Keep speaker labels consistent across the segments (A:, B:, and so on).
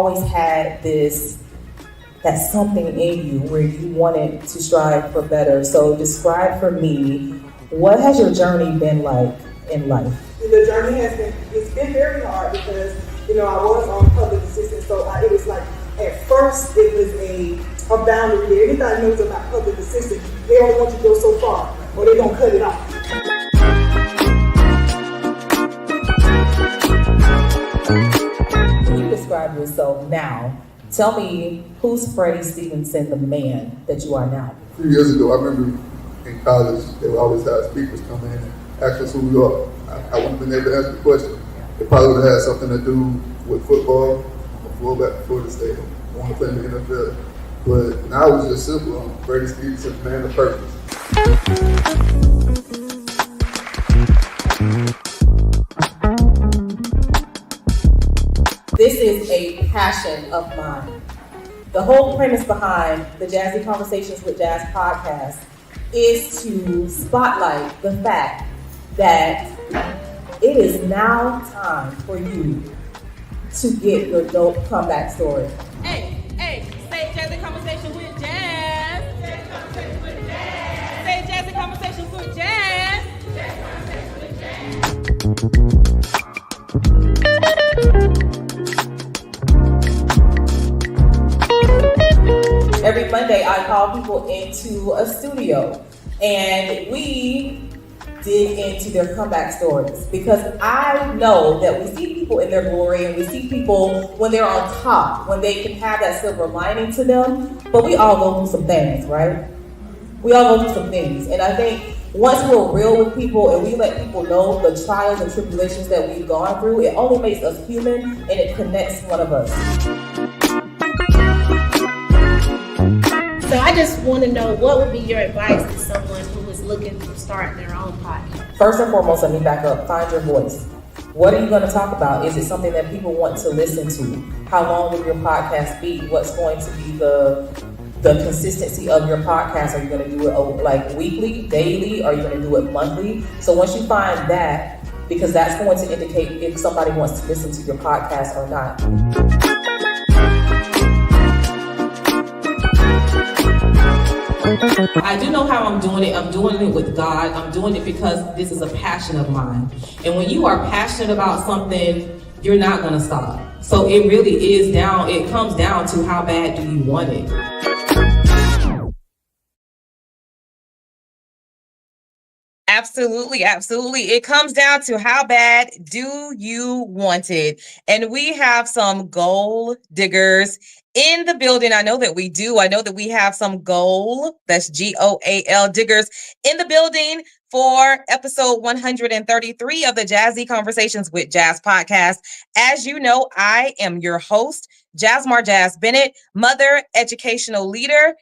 A: always had that something in you where you wanted to strive for better. So describe for me, what has your journey been like in life?
B: The journey it's been very hard because, I was on public assistance, so it was like, at first it was a boundary there. Anybody knows about public assistance, they don't want you to go so far, or they're gonna cut it off.
A: When you describe yourself now, tell me, who's Freddie Stevenson, the man that you are now?
C: A few years ago, I remember in college, they would always have speakers come in and ask us who we are. I wouldn't have been able to answer the question. It probably would have had something to do with football. I'm a fullback for Florida State. I want to play in the NFL. But now it's just simple. I'm Freddie Stevenson, man of purpose.
A: This is a passion of mine. The whole premise behind the Jazzie Conversations with Jazz podcast is to spotlight the fact that it is now time for you to get your dope comeback story.
D: Hey, say Jazzie Conversations with Jazz. Jazzie Conversations with Jazz. Say Jazzie Conversations with Jazz. Jazzie Conversations with Jazz.
A: Every Monday, I call people into a studio and we dig into their comeback stories, because I know that we see people in their glory and we see people when they're on top, when they can have that silver lining to them, but we all go through some things, right? We all go through some things, and I think once we're real with people and we let people know the trials and tribulations that we've gone through, it only makes us human and it connects one of us.
E: So I just want to know, what would be your advice to someone who is looking to start their own podcast?
A: First and foremost, let me back up. Find your voice. What are you going to talk about? Is it something that people want to listen to? How long will your podcast be? What's going to be the consistency of your podcast? Are you going to do it like weekly, daily? Are you going to do it monthly? So once you find that, because that's going to indicate if somebody wants to listen to your podcast or not. I do know how I'm doing it. I'm doing it with God. I'm doing it because this is a passion of mine. And when you are passionate about something, you're not going to stop. So it really it comes down to how bad do you want it.
D: Absolutely. It comes down to how bad do you want it? And we have some goal diggers in the building. I know that we do. I know that we have some goal, that's GOAL diggers in the building for episode 133 of the Jazzie Conversations with Jazz podcast. As you know, I am your host, Jasmar Jazz Bennett, mother, educational leader,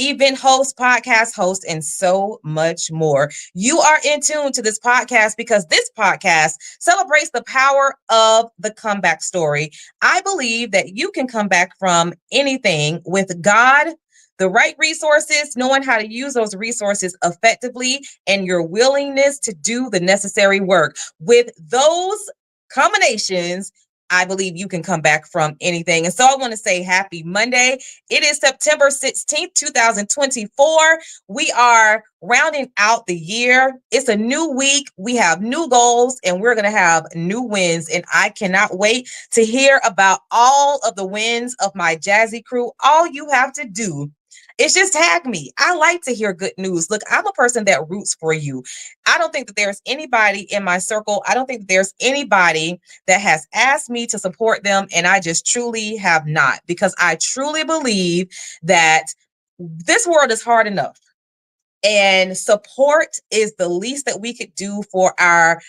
D: event host, podcast host, and so much more. You are in tune to this podcast because this podcast celebrates the power of the comeback story. I believe that you can come back from anything with God, the right resources, knowing how to use those resources effectively, and your willingness to do the necessary work. With those combinations, I believe you can come back from anything. And so I want to say happy Monday. It is September 16th, 2024. We are rounding out the year. It's a new week. We have new goals and we're going to have new wins. And I cannot wait to hear about all of the wins of my Jazzie crew. All you have to do is just tag me. I like to hear good news. Look, I'm a person that roots for you. I don't think that there's anybody in my circle. I don't think that there's anybody that has asked me to support them. And I just truly have not, because I truly believe that this world is hard enough. And support is the least that we could do for our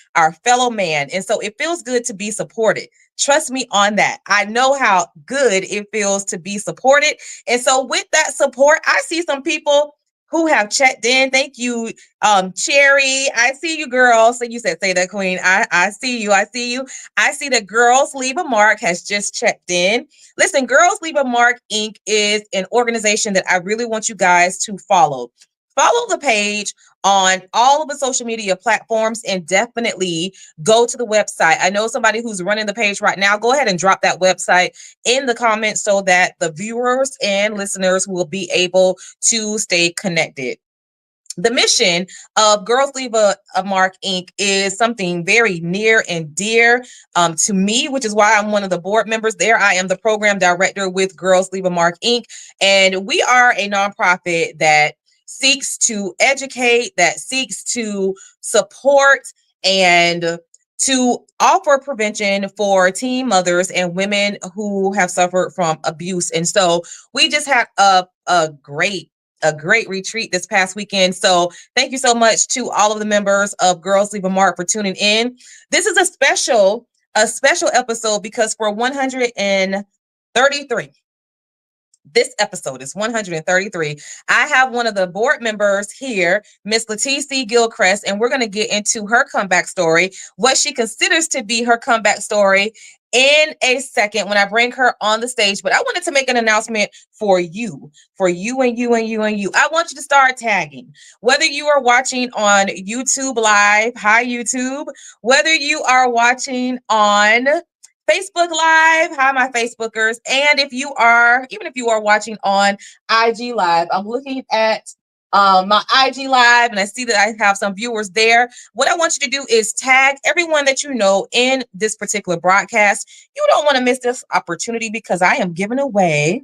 D: fellow man. And so it feels good to be supported. Trust me on that. I know how good it feels to be supported. And so with that support, I see some people who have checked in. Thank you, Cherry. I see you, girls. So you said, say that, Queen. I see you. I see you. I see that Girls Leave a Mark has just checked in. Listen, Girls Leave a Mark Inc. is an organization that I really want you guys to follow. follow the page on all of the social media platforms, and definitely go to the website. I know somebody who's running the page right now. Go ahead and drop that website in the comments so that the viewers and listeners will be able to stay connected. The mission of Girls Leave a Mark Inc. is something very near and dear to me, which is why I'm one of the board members there. I am the program director with Girls Leave a Mark Inc. And we are a nonprofit that seeks to educate, that seeks to support, and to offer prevention for teen mothers and women who have suffered from abuse. And so we just had a great retreat this past weekend. So thank you so much to all of the members of Girls Leave a Mark for tuning in. This is a special episode because for 133, this episode is 133. I have one of the board members here, Miss LaTecie Gilghrest, and we're going to get into her comeback story, what she considers to be her comeback story, in a second when I bring her on the stage. But I wanted to make an announcement for you and you. I want you to start tagging. Whether you are watching on YouTube Live, hi YouTube, whether you are watching on Facebook Live, hi my Facebookers, and even if you are watching on IG Live, I'm looking at my IG Live and I see that I have some viewers there. What I want you to do is tag everyone that you know in this particular broadcast. You don't want to miss this opportunity because I am giving away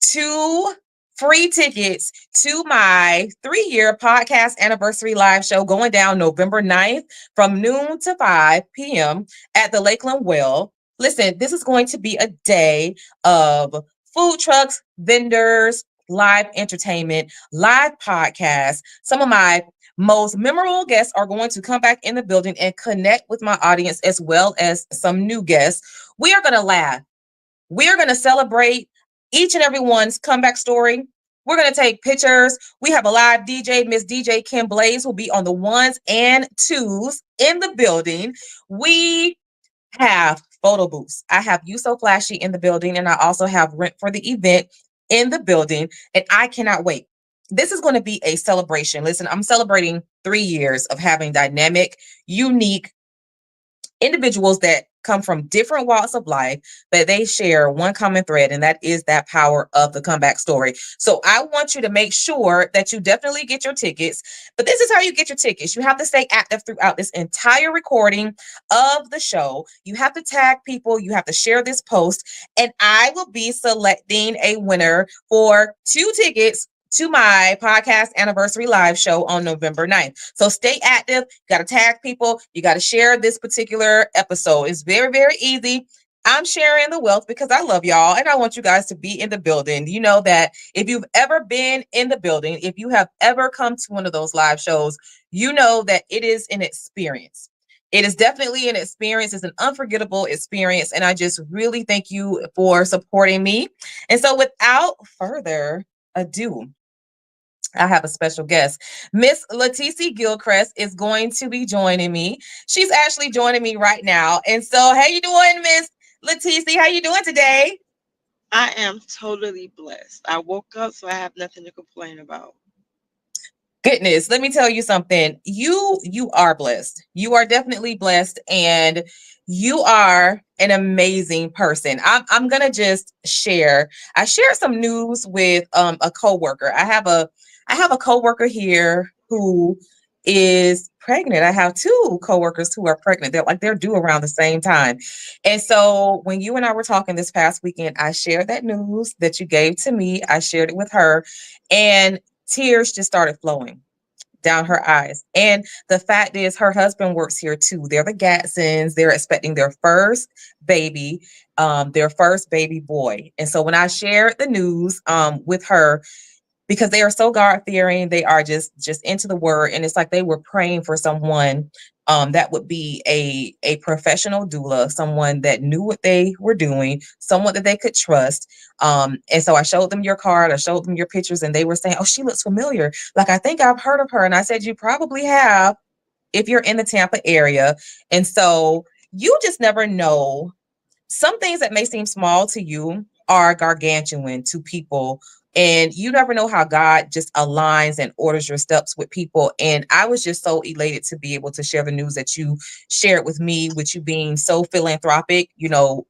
D: 2 free tickets to my 3-year podcast anniversary live show going down November 9th from noon to 5 p.m. at the Lakeland Well. Listen, this is going to be a day of food trucks, vendors, live entertainment, live podcasts. Some of my most memorable guests are going to come back in the building and connect with my audience, as well as some new guests. We are going to laugh. We are going to celebrate each and everyone's comeback story. We're going to take pictures. We have a live DJ. Miss DJ Kim Blaze will be on the 1s and 2s in the building. We have photo booths. I have You So Flashy in the building, and I also have Rent for the Event in the building, and I cannot wait. This is going to be a celebration. Listen, I'm celebrating 3 years of having dynamic, unique individuals that come from different walks of life, but they share one common thread, and that is that power of the comeback story. So I want you to make sure that you definitely get your tickets, but this is how you get your tickets. You have to stay active throughout this entire recording of the show. You have to tag people. You have to share this post, and I will be selecting a winner for 2 tickets to my podcast anniversary live show on November 9th. So stay active. You got to tag people. You got to share this particular episode. It's very, very easy. I'm sharing the wealth because I love y'all and I want you guys to be in the building. You know that if you've ever been in the building, if you have ever come to one of those live shows, you know that it is an experience. It is definitely an experience. It's an unforgettable experience. And I just really thank you for supporting me. And so without further ado, I have a special guest. Miss LaTecie Gilghrest is going to be joining me. She's actually joining me right now. And so, how you doing, Miss LaTecie? How you doing today?
F: I am totally blessed. I woke up, so I have nothing to complain about.
D: Goodness, let me tell you something. You are blessed. You are definitely blessed, and you are an amazing person. I'm gonna just share. I shared some news with a coworker. I have a coworker here who is pregnant. I have 2 coworkers who are pregnant. They're due around the same time. And so when you and I were talking this past weekend, I shared that news that you gave to me. I shared it with her, and tears just started flowing down her eyes. And the fact is, her husband works here too. They're the Gadsons. They're expecting their first baby boy. And so when I shared the news with her, because they are so God-fearing, they are just into the word. And it's like they were praying for someone that would be a professional doula, someone that knew what they were doing, someone that they could trust. And so I showed them your card, I showed them your pictures, and they were saying, oh, she looks familiar. Like, I think I've heard of her. And I said, you probably have if you're in the Tampa area. And so you just never know. Some things that may seem small to you are gargantuan to people And you never know how God just aligns and orders your steps with people. And I was just so elated to be able to share the news that you shared with me, with you being so philanthropic,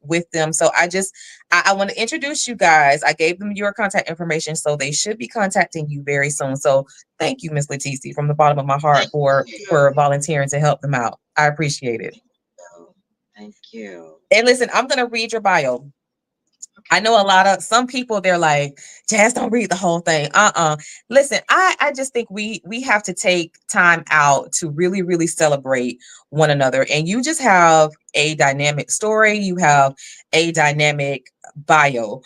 D: with them. So I want to introduce you guys. I gave them your contact information, so they should be contacting you very soon. So thank you, Miss LaTecie, from the bottom of my heart
F: Thank
D: for
F: you.
D: volunteering to help them out. I appreciate it.
F: Thank you.
D: And listen, I'm going to read your bio. I know some people, they're like, Jazz, don't read the whole thing. Listen, I just think we have to take time out to really, really celebrate one another. And you just have a dynamic story. You have a dynamic bio.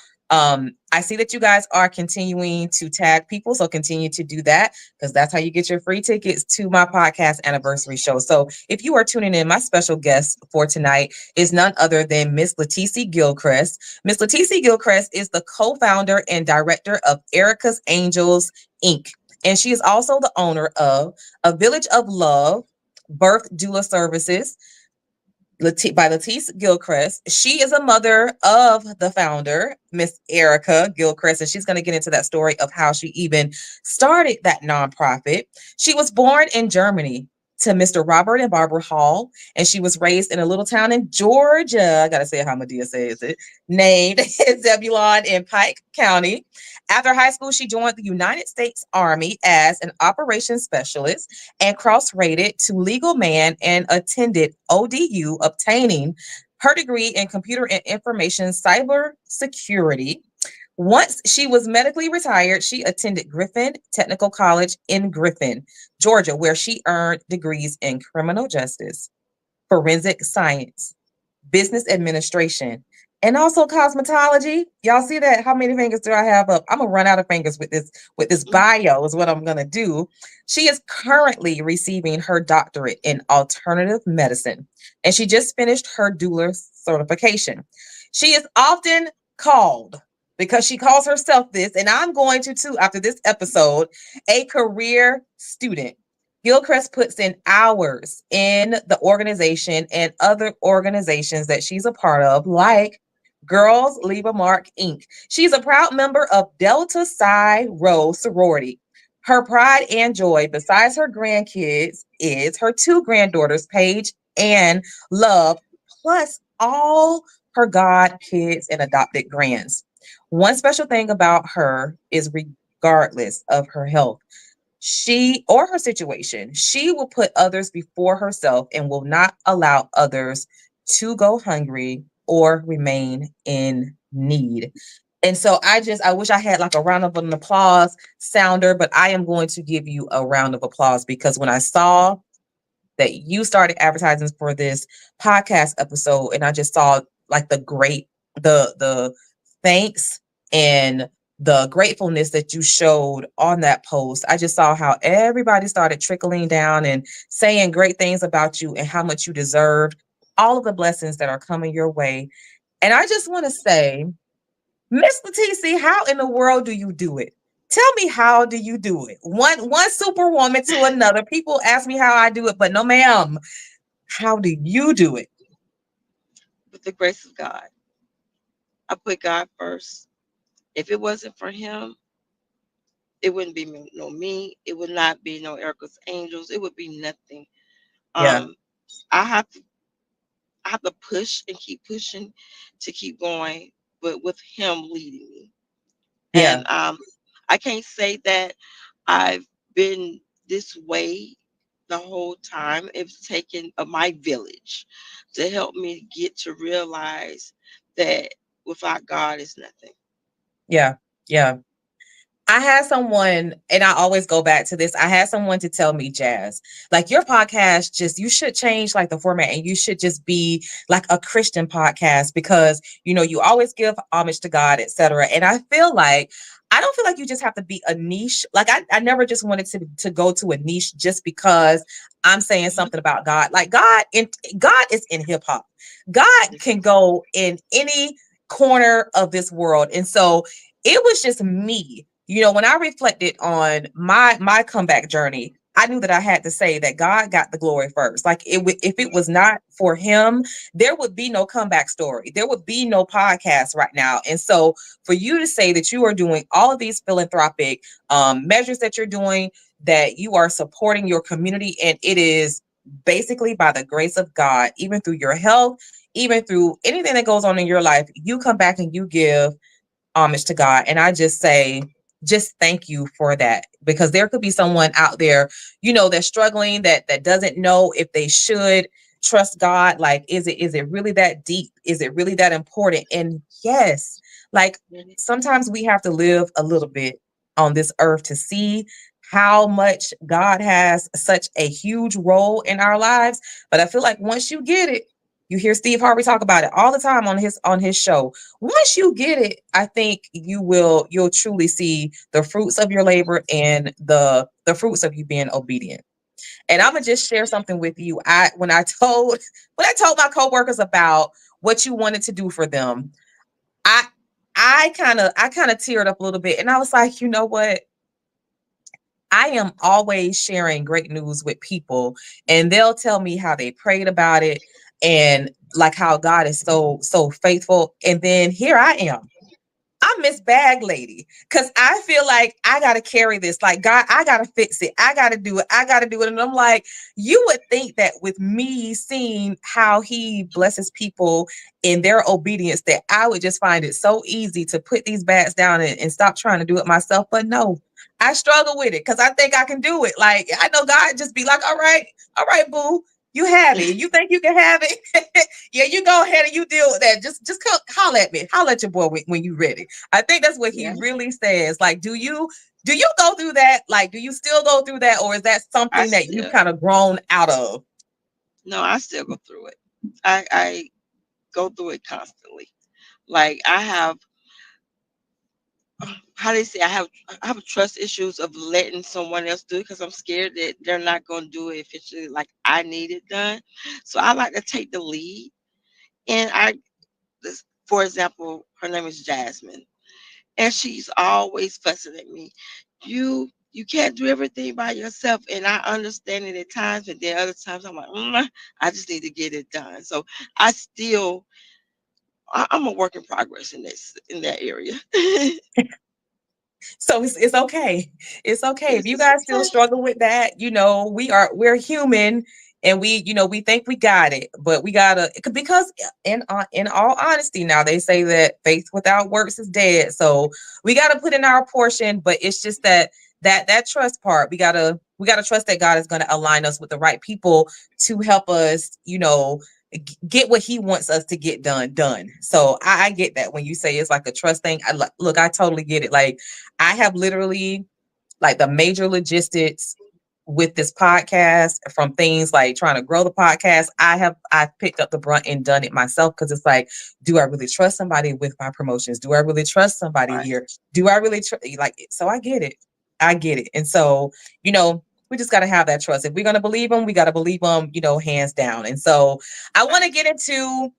D: I see that you guys are continuing to tag people, so continue to do that, because that's how you get your free tickets to my podcast anniversary show. So if you are tuning in, my special guest for tonight is none other than Miss LaTecie Gilghrest. Miss LaTecie Gilghrest is the co-founder and director of Erica's Angels, Inc. And she is also the owner of A Village of Love Birth Doula Services by LaTecie Gilghrest. She is a mother of the founder, Miss Reka Gilghrest, and she's going to get into that story of how she even started that nonprofit. She was born in Germany to Mr. Robert and Barbara Hall, and she was raised in a little town in Georgia. I got to say how Medea says it, named Zebulon in Pike County. After high school, she joined the United States Army as an operations specialist and cross-rated to legal man and attended ODU, obtaining her degree in computer and information cyber security. Once she was medically retired, she attended Griffin Technical College in Griffin, Georgia, where she earned degrees in criminal justice, forensic science, business administration, and also cosmetology. Y'all see that? How many fingers do I have up? I'm gonna run out of fingers with this bio is what I'm gonna do. She is currently receiving her doctorate in alternative medicine, and she just finished her doula certification. She is often called, because she calls herself this, and I'm going to too after this episode, a career student. Gilghrest puts in hours in the organization and other organizations that she's a part of, like Girls Leave a Mark, Inc. She's a proud member of Delta Psi Rho sorority. Her pride and joy, besides her grandkids, is her two granddaughters, Paige and Love, plus all her god kids and adopted grands. One special thing about her is, regardless of her health, she or her situation, she will put others before herself and will not allow others to go hungry or remain in need. And so I wish I had like a round of an applause sounder, but I am going to give you a round of applause, because when I saw that you started advertising for this podcast episode, and I just saw like the thanks and the gratefulness that you showed on that post, I just saw how everybody started trickling down and saying great things about you and how much you deserved all of the blessings that are coming your way. And I just want to say, Miss LaTecie, how in the world do you do it? Tell me, how do you do it? One superwoman to another. People ask me how I do it, but no, ma'am. How do you do it?
F: With the grace of God. I put God first. If it wasn't for him, it wouldn't be me. It would not be no Erica's Angels. It would be nothing.
D: Yeah.
F: I have to push and keep pushing to keep going, but with him leading me.
D: Yeah.
F: And I can't say that I've been this way the whole time. It's taken my village to help me get to realize that without God is nothing.
D: Yeah. Yeah. I had someone, and I always go back to this. I had someone to tell me, Jazz, like your podcast, you should change like the format, and you should just be like a Christian podcast, because, you always give homage to God, etc. And I don't feel like you just have to be a niche. Like I never just wanted to go to a niche just because I'm saying something about God. Like God is in hip hop. God can go in any corner of this world. And so it was just me. When I reflected on my comeback journey, I knew that I had to say that God got the glory first. Like if it was not for him, there would be no comeback story. There would be no podcast right now. And so for you to say that you are doing all of these philanthropic measures that you're doing, that you are supporting your community, and it is basically by the grace of God, even through your health, even through anything that goes on in your life, you come back and you give homage to God. And I just say, just thank you for that, because there could be someone out there, that's struggling, that doesn't know if they should trust God. Like, is it really that deep? Is it really that important? And yes, like sometimes we have to live a little bit on this earth to see how much God has such a huge role in our lives. But I feel like once you get it, you hear Steve Harvey talk about it all the time on his show. Once you get it, I think you'll truly see the fruits of your labor and the fruits of you being obedient. And I'm gonna just share something with you. When I told my coworkers about what you wanted to do for them, I kind of teared up a little bit, and I was like, you know what? I am always sharing great news with people, and they'll tell me how they prayed about it and like how God is so faithful. And then here I am. I'm Miss Bag Lady, because I feel like I got to carry this. Like, God, I got to fix it. I got to do it. I got to do it. And I'm like, you would think that with me seeing how he blesses people in their obedience, that I would just find it so easy to put these bags down and stop trying to do it myself. But no, I struggle with it because I think I can do it. Like, I know God just be like, all right, boo. You have it. You think you can have it? Yeah, you go ahead and you deal with that. Just holler at me. Holler at your boy when you ready. I think that's what he really says. Like, do you go through that? Like, do you still go through that, or is that
F: I
D: something that you've
F: still,
D: kind of grown out of?
F: no, I still go through it. I go through it constantly. Like I have, how they say, I have trust issues of letting someone else do it because I'm scared that they're not going to do it efficiently like I need it done. So I like to take the lead. And for example, her name is Jasmine, and she's always fussing at me. You can't do everything by yourself, and I understand it at times, but then other times I'm like, I just need to get it done. So I still, I'm a work in progress in that area.
D: So it's okay. It's okay. If
F: It's
D: you
F: just
D: guys still
F: okay.
D: struggle with that, we're human, and we think we got it, but we gotta, because in all honesty, now they say that faith without works is dead. So we gotta put in our portion, but it's just that trust part. We gotta trust that God is gonna align us with the right people to help us, get what he wants us to get done. So I get that when you say it's like a trust thing. Look, I totally get it. Like, I have literally, like, the major logistics with this podcast, from things like trying to grow the podcast. I've picked up the brunt and done it myself, because it's like, do I really trust somebody with my promotions? Do I really trust somebody
F: Right.
D: here? Do I really like it? So I get it. And so, we just got to have that trust. If we're going to believe them, we got to believe them, hands down. And so I want to get into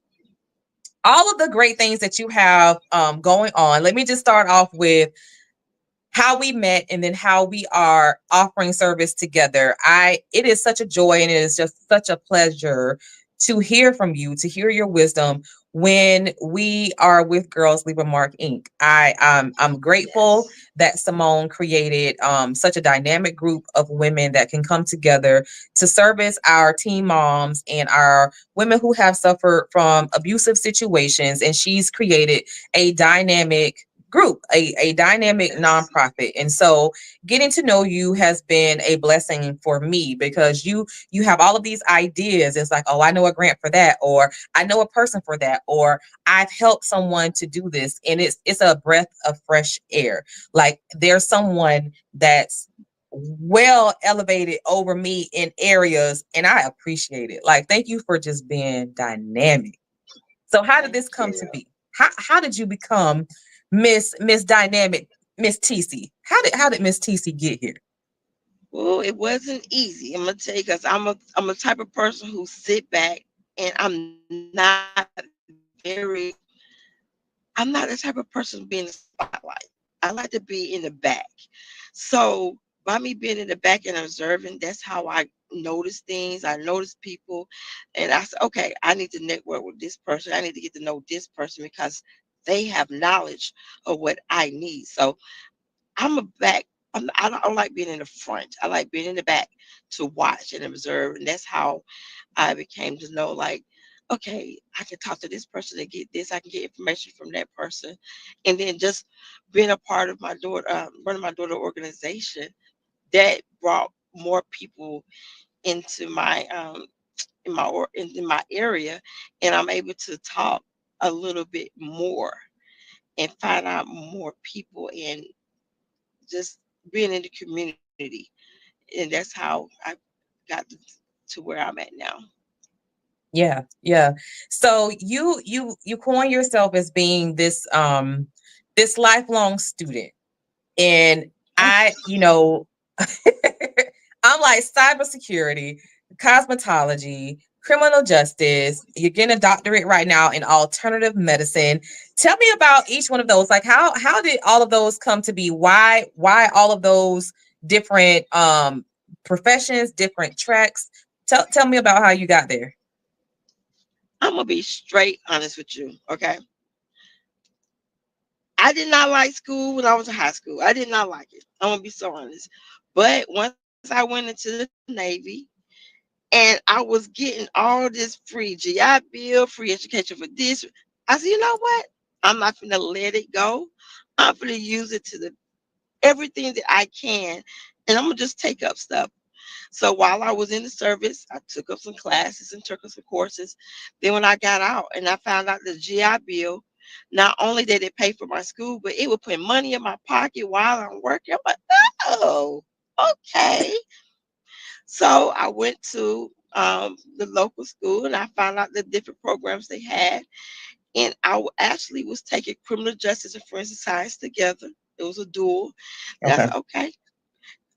D: all of the great things that you have going on. Let me just start off with how we met, and then how we are offering service together. It is such a joy, and it is just such a pleasure to hear from you, to hear your wisdom when we are with Girls Leave a Mark Inc. I'm grateful
F: Yes.
D: that Simone created such a dynamic group of women that can come together to service our teen moms and our women who have suffered from abusive situations. And she's created a dynamic group, a dynamic
F: Yes.
D: nonprofit. And so getting to know you has been a blessing for me, because you have all of these ideas. It's like, oh, I know a grant for that, or I know a person for that, or I've helped someone to do this. And it's a breath of fresh air. Like, there's someone that's well elevated over me in areas, and I appreciate it. Like, thank you for just being dynamic. So how did
F: Thank
D: this come to
F: you.
D: be? How did you become Miss Dynamic, Miss TC? How did Miss TC get here?
F: Well, it wasn't easy. I'm gonna tell you, because I'm a type of person who sit back, and very I'm not the type of person to be in the spotlight. I like to be in the back. So by me being in the back and observing, that's how I notice things. I notice people, and I said, okay, I need to network with this person. I need to get to know this person because they have knowledge of what I need. So I'm a back. I don't like being in the front. I like being in the back to watch and observe, and that's how I became to know, like, okay, I can talk to this person and get this. I can get information from that person, and then just being a part of my daughter, running my daughter organization, that brought more people into my in my area, and I'm able to talk a little bit more and find out more people and just being in the community, and that's how I got to where I'm at now.
D: Yeah, yeah. So you coin yourself as being this lifelong student. And I, I'm like cybersecurity, cosmetology, criminal justice. You're getting a doctorate right now in alternative medicine. Tell me about each one of those. Like how did all of those come to be? Why all of those different professions, different tracks? Tell me about how you got there.
F: I'm gonna be straight honest with you, okay? I did not like school when I was in high school. I did not like it. I'm gonna be so honest. But once I went into the Navy and I was getting all this free GI Bill, free education for this, I said, you know what? I'm not gonna let it go. I'm gonna use it to the everything that I can, and I'm gonna just take up stuff. So while I was in the service, I took up some classes and took up some courses. Then when I got out and I found out the GI Bill, not only did it pay for my school, but it would put money in my pocket while I'm working. I'm like, oh, okay. So I went to the local school and I found out the different programs they had. And actually was taking criminal justice and forensic science together. It was a dual. And I
D: Okay.
F: said, okay.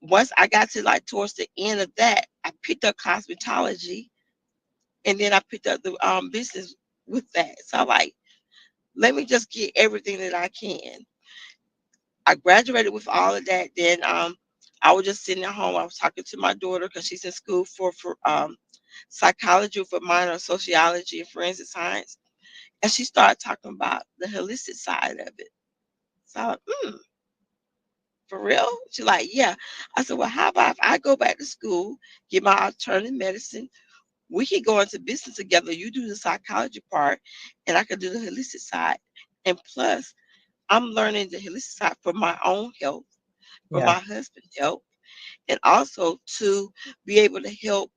F: Once I got to like towards the end of that, I picked up cosmetology, and then I picked up the business with that. So I'm like, let me just get everything that I can. I graduated with all of that. Then I was just sitting at home. I was talking to my daughter because she's in school for psychology with a minor in sociology and forensic science, and she started talking about the holistic side of it. So I was, for real? She's like, yeah. I said, well, how about if I go back to school, get my alternative medicine? We can go into business together. You do the psychology part, and I can do the holistic side. And plus, I'm learning the holistic side for my own health, for
D: Yeah.
F: my husband's health, and also to be able to help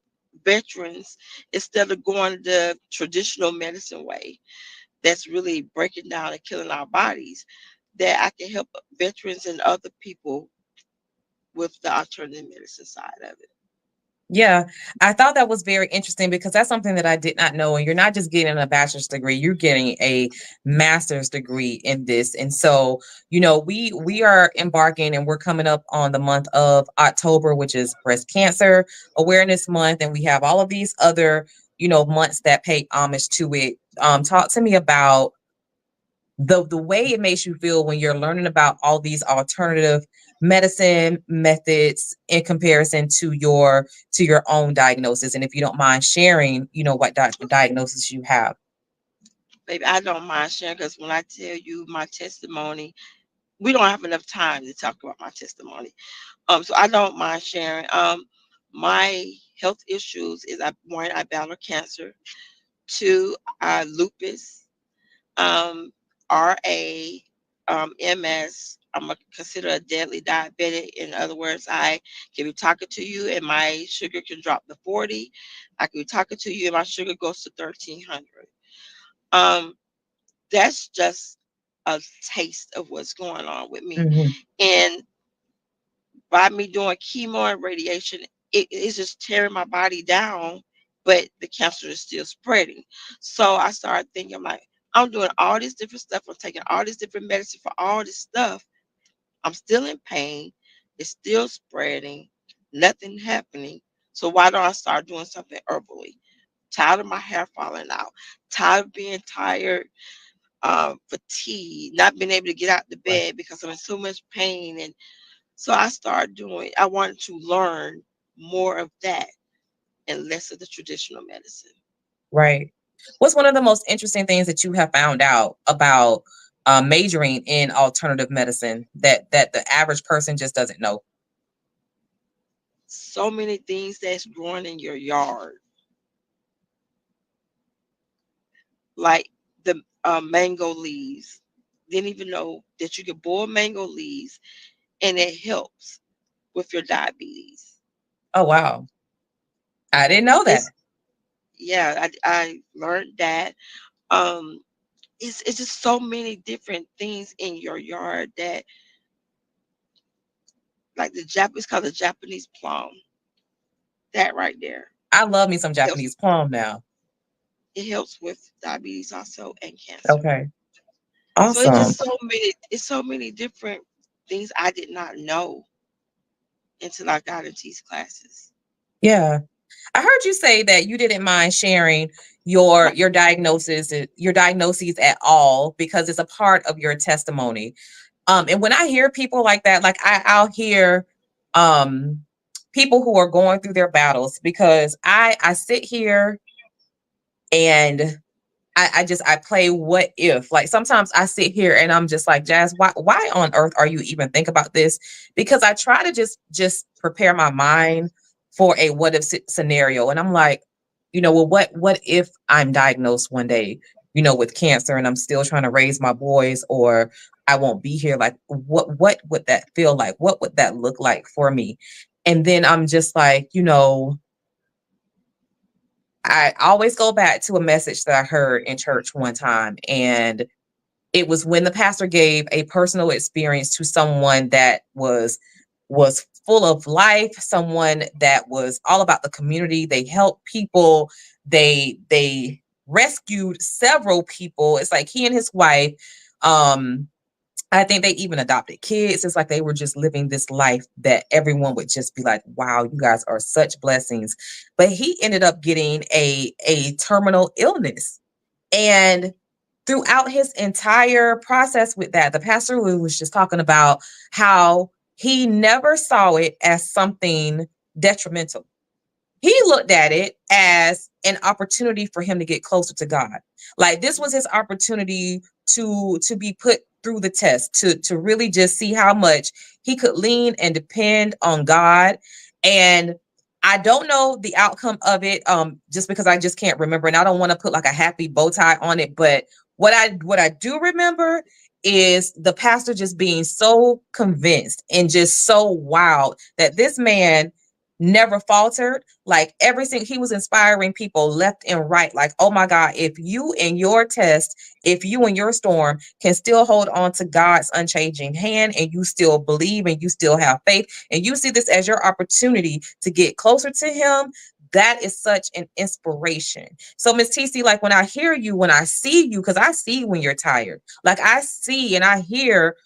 F: veterans instead of going the traditional medicine way that's really breaking down and killing our bodies, that I can help veterans and other people with the alternative medicine side of it.
D: Yeah, I thought that was very interesting because that's something that I did not know. And you're not just getting a bachelor's degree, you're getting a master's degree in this. And so, we are embarking and we're coming up on the month of October, which is breast cancer awareness month. And we have all of these other, months that pay homage to it. Talk to me about the way it makes you feel when you're learning about all these alternative medicine methods in comparison to your own diagnosis, and if you don't mind sharing what diagnosis you have.
F: Baby, I don't mind sharing because when I tell you my testimony, we don't have enough time to talk about my testimony. So I don't mind sharing. My health issues is one, I battle cancer. Two, lupus. Um, RA, MS. Consider a deadly diabetic. In other words, I can be talking to you and my sugar can drop to 40. I can be talking to you and my sugar goes to 1300. Um, that's just a taste of what's going on with me.
D: Mhm.
F: And by me doing chemo and radiation, it is just tearing my body down, but the cancer is still spreading. So I started thinking, like, I'm doing all this different stuff. I'm taking all this different medicine for all this stuff. I'm still in pain. It's still spreading. Nothing happening. So why don't I start doing something herbally? Tired of my hair falling out. Tired of being tired, fatigued, not being able to get out the
D: Right.
F: bed because I'm in so much pain, and So I wanted to learn more of that and less of the traditional medicine.
D: Right. What's one of the most interesting things that you have found out about majoring in alternative medicine that the average person just doesn't know?
F: So many things that's growing in your yard, like the mango leaves. Didn't even know that you could boil mango leaves and it helps with your diabetes.
D: Oh, wow. I didn't know that.
F: It's yeah, I learned that. Um, it's just so many different things in your yard that, like the Japanese called the Japanese plum. That right there
D: I love me some
F: helps.
D: Japanese plum now.
F: It helps with diabetes also and cancer.
D: Okay.
F: So it's
D: Awesome.
F: just so many. It's so many different things I did not know until I got into these classes.
D: Yeah. I heard you say that you didn't mind sharing your your diagnoses at all because it's a part of your testimony. And when I hear people like that, like I'll hear um people who are going through their battles because I sit here and I play what if. Like sometimes I sit here and I'm just like, Jazz, why on earth are you even think about this? Because I try to just prepare my mind for a what if scenario. And I'm like, well, what if I'm diagnosed one day, with cancer and I'm still trying to raise my boys, or I won't be here? Like what would that feel like? What would that look like for me? And then I'm just like, I always go back to a message that I heard in church one time. And it was when the pastor gave a personal experience to someone that was full of life, someone that was all about the community. They helped people. They rescued several people. It's like he and his wife, um, I think they even adopted kids. It's like they were just living this life that everyone would just be like, wow, you guys are such blessings. But he ended up getting a terminal illness. And throughout his entire process with that, the pastor was just talking about how he never saw it as something detrimental. He looked at it as an opportunity for him to get closer to God. Like this was his opportunity to be put through the test, to really just see how much he could lean and depend on God. And I don't know the outcome of it, just because I just can't remember, and I don't want to put like a happy bow tie on it. But what I do remember is the pastor just being so convinced and just so wild that this man never faltered. Like everything, he was inspiring people left and right. Like, oh my God, if you in your test, if you in your storm can still hold on to God's unchanging hand and you still believe and you still have faith and you see this as your opportunity to get closer to him, that is such an inspiration. So Miss TC, like when I hear you, when I see you, because I see when you're tired, like I see and I hear,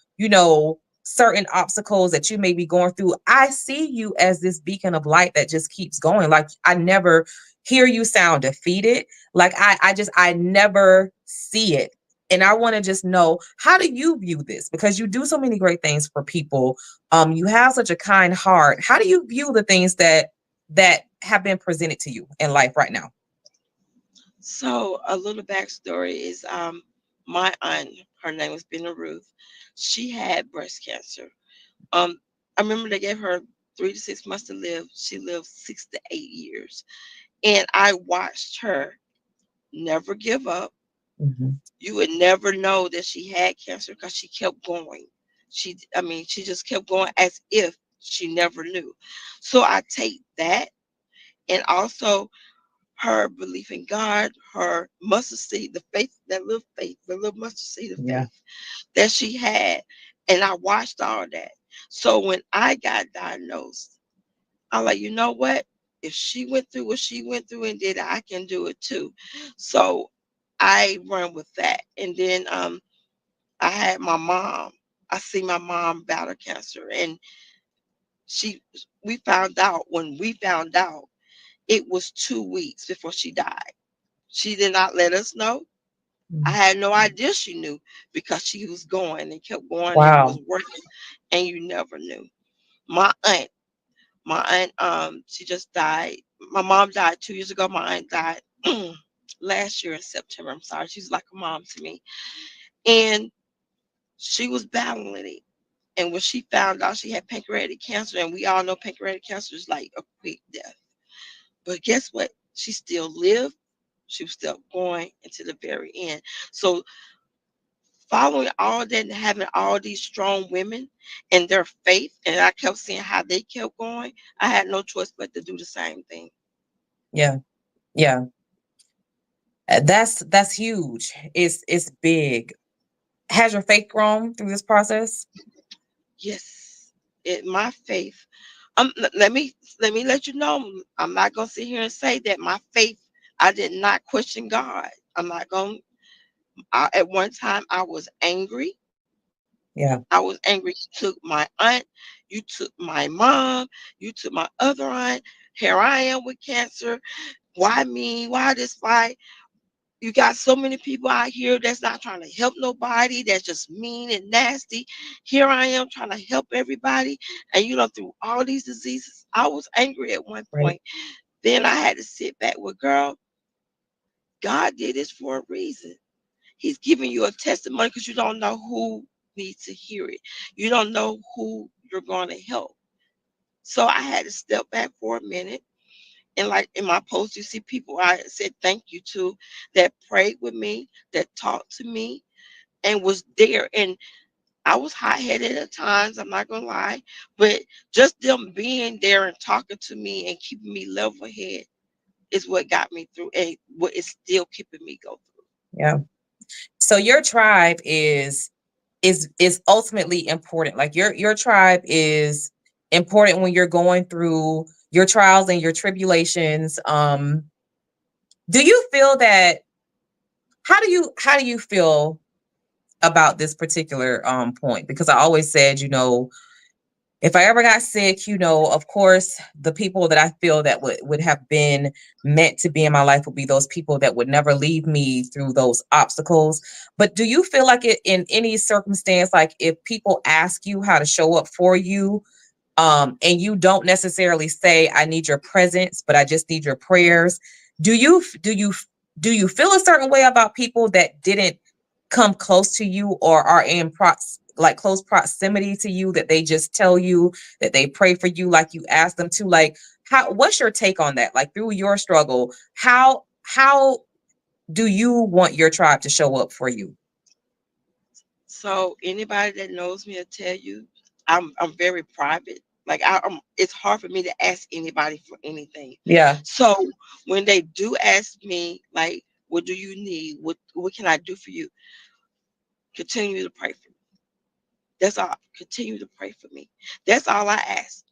D: certain obstacles that you may be going through. I see you as this beacon of light that just keeps going. Like I never hear you sound defeated. Like I never see it. And I want to just know, how do you view this? Because you do so many great things for people. You have such a kind heart. How do you view the things that have been presented to you in life right now?
F: So a little backstory is my aunt, her name was Benna Ruth. She had breast cancer. Um, I remember they gave her 3 to 6 months to live. She lived 6 to 8 years, and I watched her never give up.
D: Mhm.
F: You would never know that she had cancer because she kept going. She just kept going as if she never knew. So I take that, and also her belief in God, her mustard seed, the faith, the little mustard seed of
D: Yeah.
F: faith that she had. And I watched all that. So when I got diagnosed, I'm like, you know what? If she went through what she went through and did it, I can do it too. So I run with that. And then I had my mom. I see my mom battle cancer, and she when we found out, it was 2 weeks before she died. She did not let us know. I
D: Mhm.
F: had no idea she knew because she was going and kept going and was
D: Wow.
F: working, and you never knew. My aunt, she just died. My mom died 2 years ago. My aunt died last year in September. I'm sorry. She's like a mom to me. And she was battling it. And when she found out she had pancreatic cancer, and we all know pancreatic cancer is like a quick death. But guess what? She still lived. She was still going into the very end. So following all that and having all these strong women and their faith, and I kept seeing how they kept going, I had no choice but to do the same thing.
D: Yeah. Yeah. That's huge. It's big. Has your faith grown through this process?
F: Yes, my faith. Let me let you know. I'm not gonna sit here and say that my faith. I did not question God. I'm not gonna. At one time, I was angry.
D: Yeah.
F: I was angry. You took my aunt. You took my mom. You took my other aunt. Here I am with cancer. Why me? Why this fight? You got so many people out here that's not trying to help nobody, that's just mean and nasty. Here I am trying to help everybody, and through all these diseases. I was angry at one
D: Right.
F: point. Then I had to sit back with, girl, God did this for a reason. He's giving you a testimony because you don't know who needs to hear it. You don't know who you're going to help. So I had to step back for a minute. And like in my post, you see people I said thank you to that prayed with me, that talked to me, and was there. And I was hot headed at times, I'm not gonna lie, but just them being there and talking to me and keeping me level head is what got me through, and what is still keeping me go through.
D: Yeah. So your tribe is ultimately important. Like your tribe is important when you're going through your trials and your tribulations. Do you feel that how do you feel about this particular point? Because I always said, if I ever got sick, of course, the people that I feel that would have been meant to be in my life would be those people that would never leave me through those obstacles. But do you feel like it in any circumstance, like if people ask you how to show up for you, and you don't necessarily say, I need your presence, but I just need your prayers. Do you feel a certain way about people that didn't come close to you or are in close proximity to you, that they just tell you that they pray for you like you ask them to? Like, what's your take on that? Like, through your struggle, how do you want your tribe to show up for you?
F: So anybody that knows me will tell you I'm very private. Like it's hard for me to ask anybody for anything.
D: Yeah.
F: So when they do ask me, like, what do you need? What can I do for you? Continue to pray for me. That's all. Continue to pray for me. That's all I ask.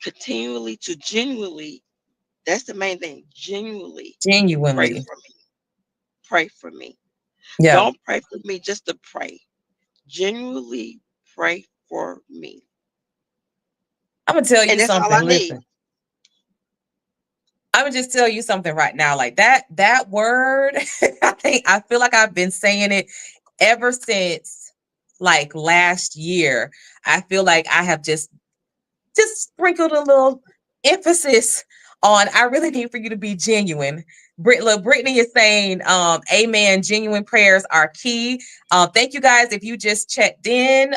F: Continually to genuinely, that's the main thing. Genuinely pray
D: Genuinely.
F: for me. Pray for me.
D: Yeah.
F: Don't pray for me just to pray. Genuinely pray for me.
D: I'm gonna tell you
F: And that's all I
D: something.
F: need.
D: Listen, I'm gonna just tell you something right now. Like that word, I feel like I've been saying it ever since like last year. I feel like I have just sprinkled a little emphasis on, I really need for you to be genuine. Brittany is saying, amen. Genuine prayers are key. Thank you guys. If you just checked in,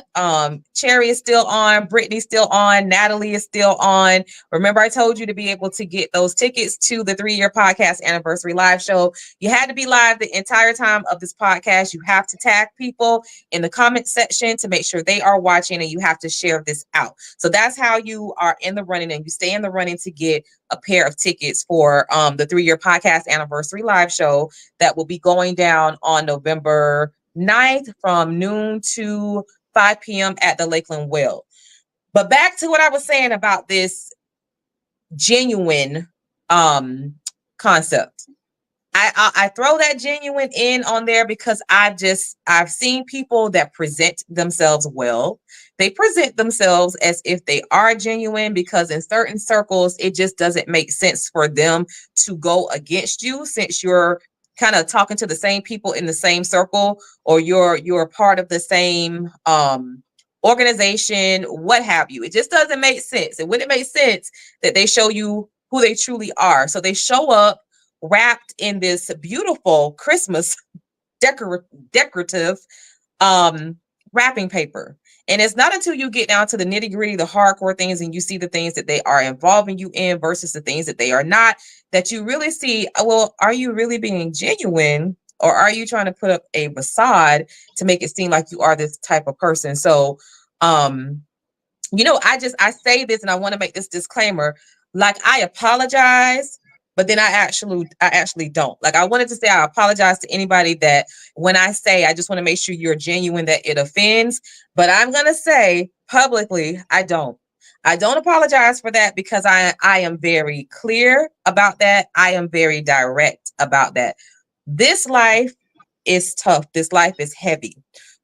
D: Cherry is still on. Brittany's still on. Natalie is still on. Remember, I told you to be able to get those tickets to the 3-year podcast anniversary live show. You had to be live the entire time of this podcast. You have to tag people in the comment section to make sure they are watching, and you have to share this out. So that's how you are in the running, and you stay in the running to get a pair of tickets for the 3-year podcast anniversary live show that will be going down on November 9th from noon to 5 p.m. at the Lakeland Well. But back to what I was saying about this genuine concept. I throw that genuine in on there because I've seen people that present themselves well. They present themselves as if they are genuine, because in certain circles, it just doesn't make sense for them to go against you, since you're kind of talking to the same people in the same circle, or you're part of the same organization, what have you. It just doesn't make sense. And when it makes sense that they show you who they truly are. So they show up wrapped in this beautiful Christmas decorative wrapping paper. And it's not until you get down to the nitty gritty, the hardcore things, and you see the things that they are involving you in versus the things that they are not, that you really see, well, are you really being genuine, or are you trying to put up a facade to make it seem like you are this type of person? So, I say this, and I want to make this disclaimer. Like, I apologize, but then I actually don't. Like, I wanted to say I apologize to anybody that when I say I just want to make sure you're genuine, that it offends. But I'm gonna say publicly, I don't apologize for that, because I am very clear about that. I am very direct about that. This life is tough. This life is heavy.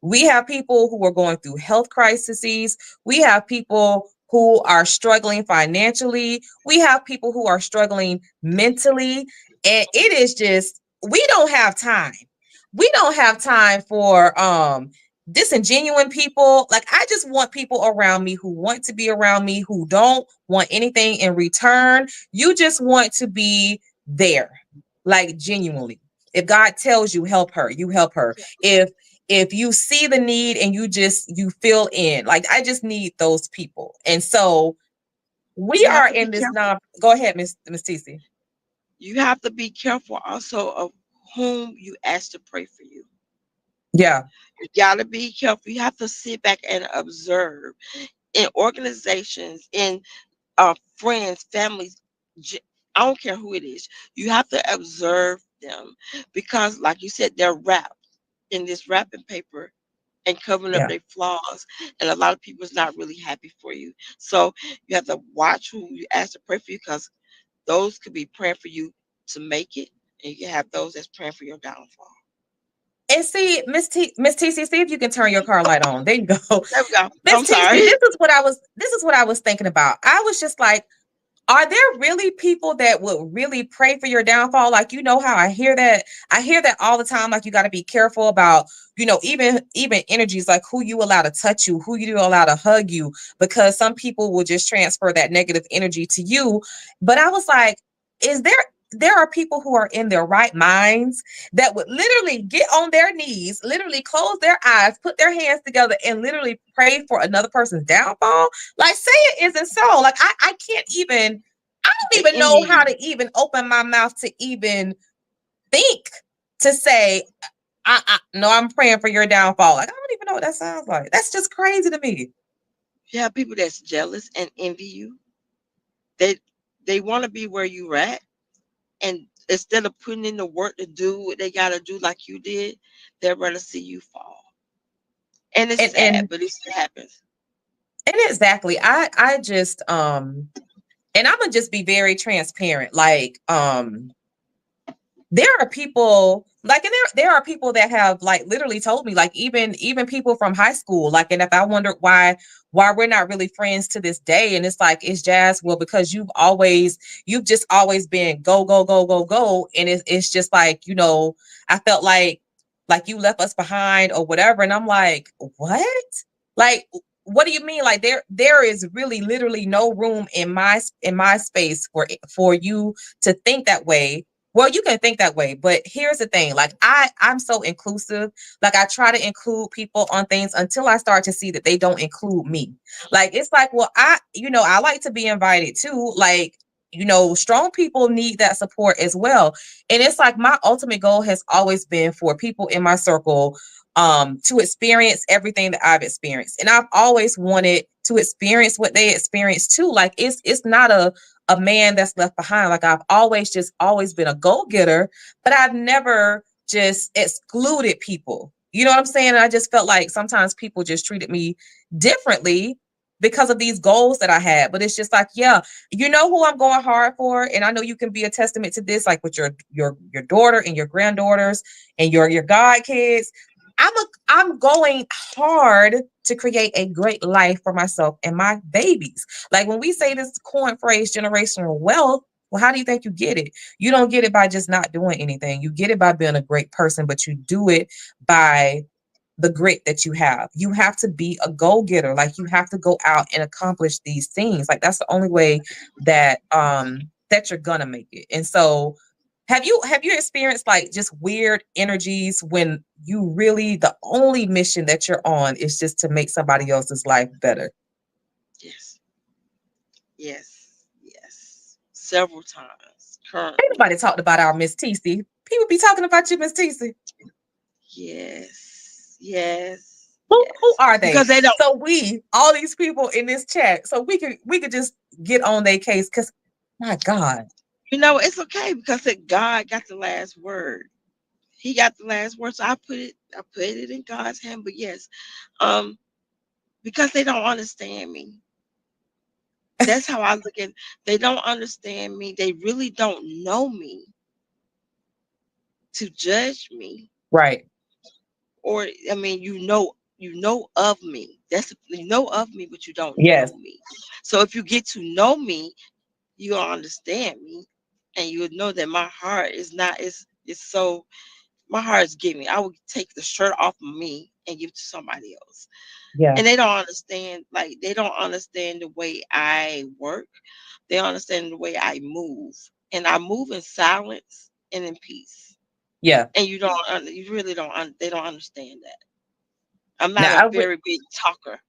D: We have people who are going through health crises. We have people who are struggling financially. We have people who are struggling mentally. And it is just, we don't have time. We don't have time for disingenuine people. Like, I just want people around me who want to be around me, who don't want anything in return. You just want to be there, like, genuinely. If God tells you help her, you help her. If you see the need and you fill in, like, I just need those people. And so we are in this now. Go ahead, Miss TC.
F: You have to be careful also of whom you ask to pray for you.
D: Yeah.
F: You got to be careful. You have to sit back and observe in organizations, in friends, families. I don't care who it is. You have to observe them, because, like you said, they're wrapped in this wrapping paper and covering up their flaws, and a lot of people is not really happy for you. So you have to watch who you ask to pray for you, because those could be praying for you to make it, and you can have those that's praying for your downfall.
D: And see, Miss TC, see if you can turn your car light on. There you go.
F: There we go.
D: Miss
F: I'm sorry.
D: TC, this is what I was thinking about. I was just like, are there really people that would really pray for your downfall? Like, how I hear that all the time. Like, you got to be careful about, even energies, like who you allow to touch you, who you allow to hug you, because some people will just transfer that negative energy to you. But I was like, there are people who are in their right minds that would literally get on their knees, literally close their eyes, put their hands together, and literally pray for another person's downfall. Like, say it isn't so. Like, I don't even know how to even open my mouth to even think to say, no, I'm praying for your downfall. Like, I don't even know what that sounds like. That's just crazy to me.
F: You have people that's jealous and envy you. They want to be where you're at. And instead of putting in the work to do what they got to do like you did, they're going to see you fall. And it's sad, but it happens.
D: And exactly. I just, and I'm going to just be very transparent. Like, there are people like, and there are people that have like literally told me, like, even people from high school, like, and if I wondered why we're not really friends to this day. And it's like, it's Jazz. Well, because you've just always been go, go, go, go, go. And it's just like, I felt like you left us behind or whatever. And I'm like, what? Like, what do you mean? Like, there is really literally no room in my space for you to think that way. Well, you can think that way, but here's the thing. Like, I'm so inclusive. Like, I try to include people on things until I start to see that they don't include me. Like, it's like, well, I like to be invited too. Like, strong people need that support as well. And it's like, my ultimate goal has always been for people in my circle to experience everything that I've experienced. And I've always wanted to experience what they experienced too. Like, it's not a man that's left behind. Like, I've always been a go-getter, but I've never just excluded people. You know what I'm saying? And I just felt like sometimes people just treated me differently because of these goals that I had. But it's just like, yeah, who I'm going hard for. And I know you can be a testament to this, like with your daughter and your granddaughters and your god kids. I'm going hard to create a great life for myself and my babies. Like, when we say this coin phrase, generational wealth, well, how do you think you get it? You don't get it by just not doing anything. You get it by being a great person, but you do it by the grit that you have. You have to be a go-getter. Like, you have to go out and accomplish these things. Like, that's the only way that that you're gonna make it. And so have you experienced like just weird energies when you really, the only mission that you're on is just to make somebody else's life better?
F: Yes. Yes. Several times
D: Ain't
F: currently.
D: nobody talked about our Miss TC. People be talking about you, Miss TC.
F: Yes.
D: Who are they?
F: Because they don't.
D: So we, all these people in this chat, so we could just get on their case, because my God.
F: It's okay because God got the last word. He got the last word. So I put it in God's hand. But yes, because they don't understand me. That's how I look at it. They don't understand me. They really don't know me to judge me.
D: Right.
F: Or I mean, you know of me. You know of me, but you don't
D: Yes.
F: know me. So if you get to know me, you'll understand me, and you would know that my heart is not is so. My heart is giving. I would take the shirt off of me and give it to somebody else.
D: Yeah.
F: And they don't understand. Like, they don't understand the way I work. They understand the way I move, and I move in silence and in peace.
D: Yeah.
F: And you really don't. They don't understand that. I'm not
D: Now
F: a very big talker.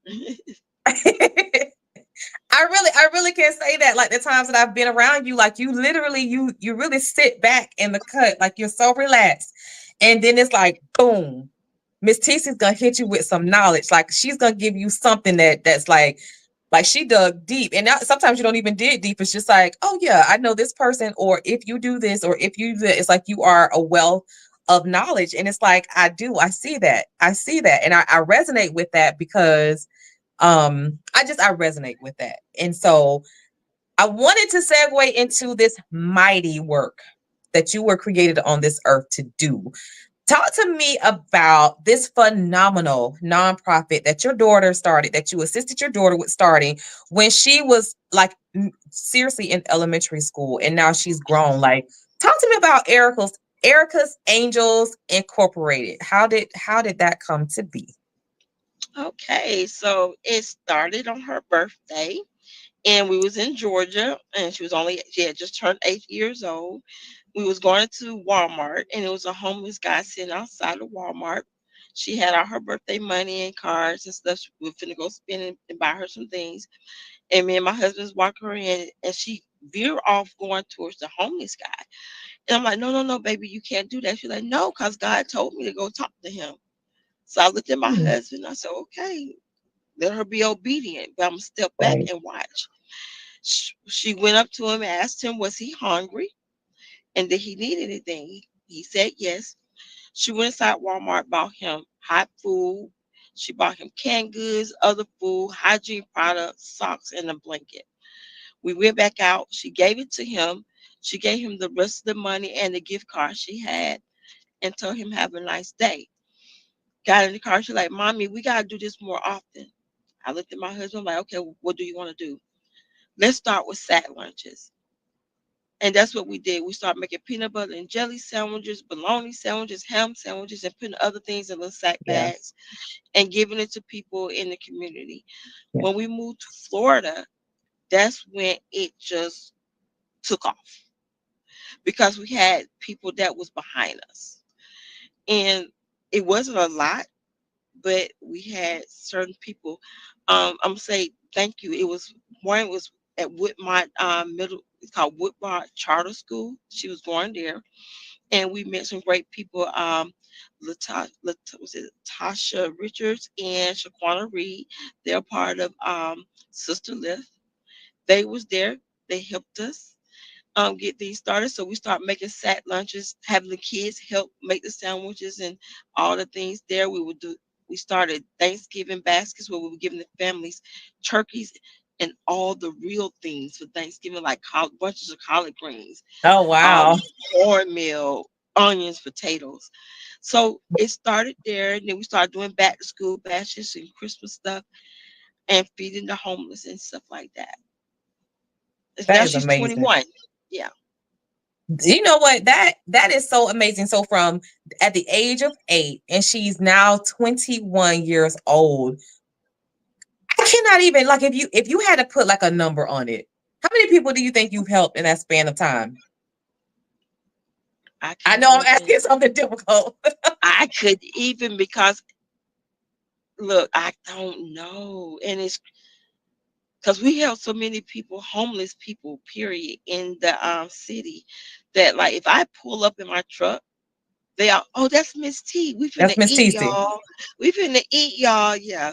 D: I really can't say that. Like, the times that I've been around you, like, you literally, you really sit back in the cut, like, you're so relaxed, and then it's like, boom, Miss TC's gonna hit you with some knowledge. Like, she's gonna give you something that's like she dug deep. And now sometimes you don't even dig deep. It's just like, oh yeah, I know this person, or if you do this, or if you do that, it's like you are a wealth of knowledge. And it's like, I see that, and I resonate with that, because I resonate with that. And so I wanted to segue into this mighty work that you were created on this earth to do. Talk to me about this phenomenal nonprofit that your daughter started, that you assisted your daughter with starting when she was like seriously in elementary school, and now she's grown. Like, talk to me about Erica's Angels Incorporated. How did that come to be?
F: Okay, so it started on her birthday, and we was in Georgia, and she had just turned 8 years old. We was going to Walmart, and it was a homeless guy sitting outside of Walmart. She had all her birthday money and cards and stuff. We were finna go spend and buy her some things. And me and my husband's walking her in, and she veered off going towards the homeless guy. And I'm like, no, baby, you can't do that. She's like, no, because God told me to go talk to him. So I looked at my husband. I said, okay, let her be obedient, but I'm going to step back
D: Right.
F: and watch. She went up to him and asked him, was he hungry? And did he need anything? He said yes. She went inside Walmart, bought him hot food. She bought him canned goods, other food, hygiene products, socks, and a blanket. We went back out. She gave it to him. She gave him the rest of the money and the gift card she had, and told him, have a nice day. Got in the car. She's like, Mommy, we got to do this more often. I looked at my husband, like, okay, what do you want to do? Let's start with sack lunches. And that's what we did. We started making peanut butter and jelly sandwiches, bologna sandwiches, ham sandwiches, and putting other things in little sack
D: Yeah.
F: bags and giving it to people in the community.
D: Yeah.
F: When we moved to Florida, that's when it just took off, because we had people that was behind us. And it wasn't a lot, but we had certain people. I'm gonna say thank you. One was at Woodmont Middle. It's called Woodmont Charter School. She was going there, and we met some great people. Was it Tasha Richards and Shaquana Reed? They're part of Sister Lift. They was there. They helped us get these started. So we start making sack lunches, having the kids help make the sandwiches and all the things there. We started Thanksgiving baskets where we were giving the families turkeys and all the real things for Thanksgiving, like bunches of collard greens,
D: Oh wow.
F: cornmeal, onions, potatoes. So it started there, and then we started doing back to school bashes and Christmas stuff and feeding the homeless and stuff like that.
D: That
F: Now
D: is
F: she's
D: amazing.
F: 21. Yeah.
D: You know what? That is so amazing. So from at the age of 8, and she's now 21 years old. I cannot even, like, if you had to put like a number on it, how many people do you think you've helped in that span of time?
F: I
D: I
F: can't
D: know I'm
F: even.
D: asking something difficult.
F: I could even because look, I don't know, and it's because we have so many people, homeless people, period, in the city, that like if I pull up in my truck, they are, oh, that's Miss T. We
D: That's
F: finna
D: Miss
F: eat,
D: TC.
F: y'all. We finna eat, y'all. Yeah.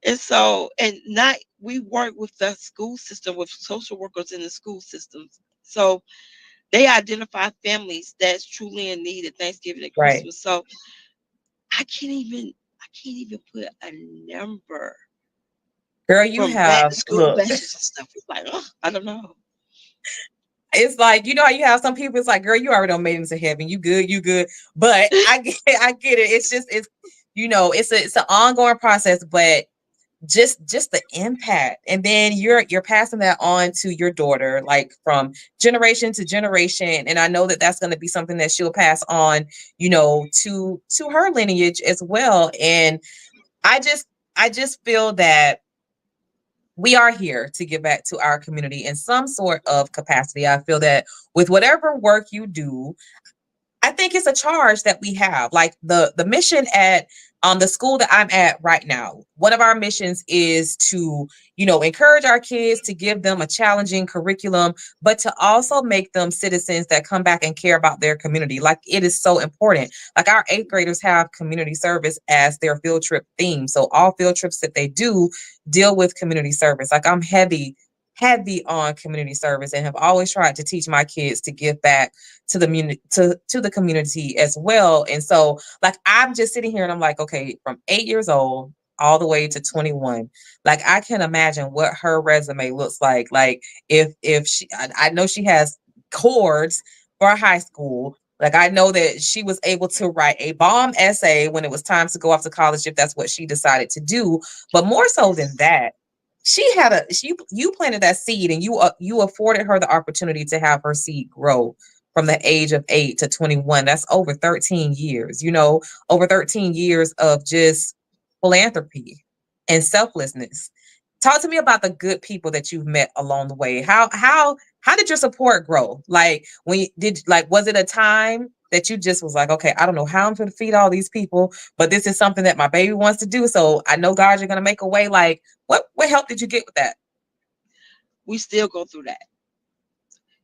F: And so, and not we work with the school system with social workers in the school systems. So they identify families that's truly in need at Thanksgiving and
D: Right.
F: Christmas. So I can't even put a number
D: Girl, you
F: from back to
D: have,
F: school
D: look,
F: bashes and stuff. It's like, oh, I don't know.
D: it's like, you know how you have some people, it's like, girl, you already done made it into heaven. You good, you good. But I get it. It's just, it's, it's an ongoing process, but just the impact, and then you're passing that on to your daughter, like from generation to generation, and I know that that's going to be something that she'll pass on, to her lineage as well. And I just feel that we are here to give back to our community in some sort of capacity. I feel that with whatever work you do, I think it's a charge that we have. Like the mission at the school that I'm at right now. One of our missions is to, encourage our kids, to give them a challenging curriculum, but to also make them citizens that come back and care about their community. Like, it is so important. Like, our 8th graders have community service as their field trip theme. So all field trips that they do deal with community service. Like, I'm heavy on community service, and have always tried to teach my kids to give back to the to the community as well. And so, like, I'm just sitting here and I'm like, okay, from 8 years old all the way to 21, like, I can imagine what her resume looks like. Like, if she, I know she has chords for high school. Like, I know that she was able to write a bomb essay when it was time to go off to college, if that's what she decided to do. But more so than that, you planted that seed, and you afforded her the opportunity to have her seed grow from the age of 8 to 21. That's over 13 years, over 13 years of just philanthropy and selflessness. Talk to me about the good people that you've met along the way. How did your support grow? Like, was it a time that you just was like, okay, I don't know how I'm going to feed all these people, but this is something that my baby wants to do. So I know, God, you're going to make a way. Like, what help did you get with that?
F: We still go through that.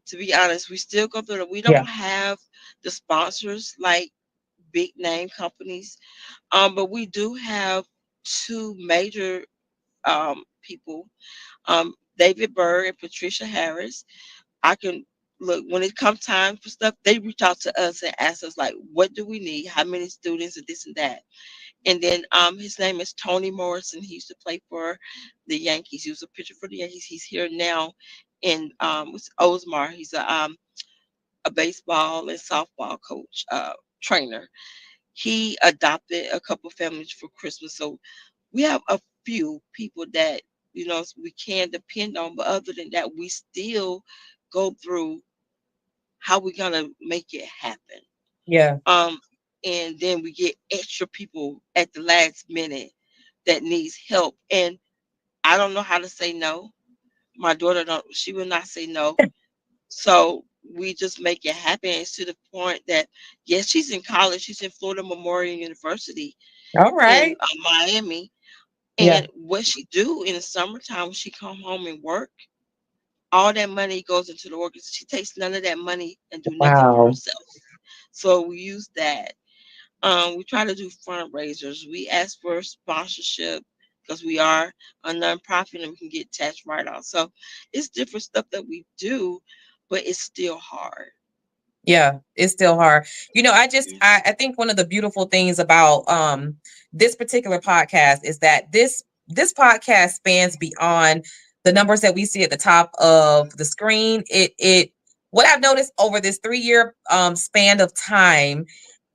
F: To be honest, we still go through that. We
D: Yeah.
F: don't have the sponsors like big name companies, but we do have two major people, David Bird and Patricia Harris. I can look when it comes time for stuff, they reach out to us and ask us like, what do we need? How many students and this and that. And then his name is Tony Morrison. He used to play for the Yankees. He was a pitcher for the Yankees. He's here now in Osmar. He's a baseball and softball coach, trainer. He adopted a couple families for Christmas. So we have a few people that we can depend on, but other than that, we still go through how we're gonna make it happen.
D: Yeah.
F: And then we get extra people at the last minute that needs help, and I don't know how to say no. My daughter don't. She will not say no. So we just make it happen. It's to the point that yes, she's in college. She's in Florida Memorial University
D: All
F: in
D: right.
F: Miami.
D: Yeah.
F: And what she do in the summertime when she come home and work, all that money goes into the organization. She takes none of that money and do nothing for
D: Wow.
F: herself. So we use that. We try to do fundraisers. We ask for sponsorship because we are a nonprofit and we can get tax write-offs. So it's different stuff that we do, but it's still hard.
D: Yeah, it's still hard. I think one of the beautiful things about this particular podcast is that this podcast spans beyond the numbers that we see at the top of the screen. It what I've noticed over this 3-year span of time,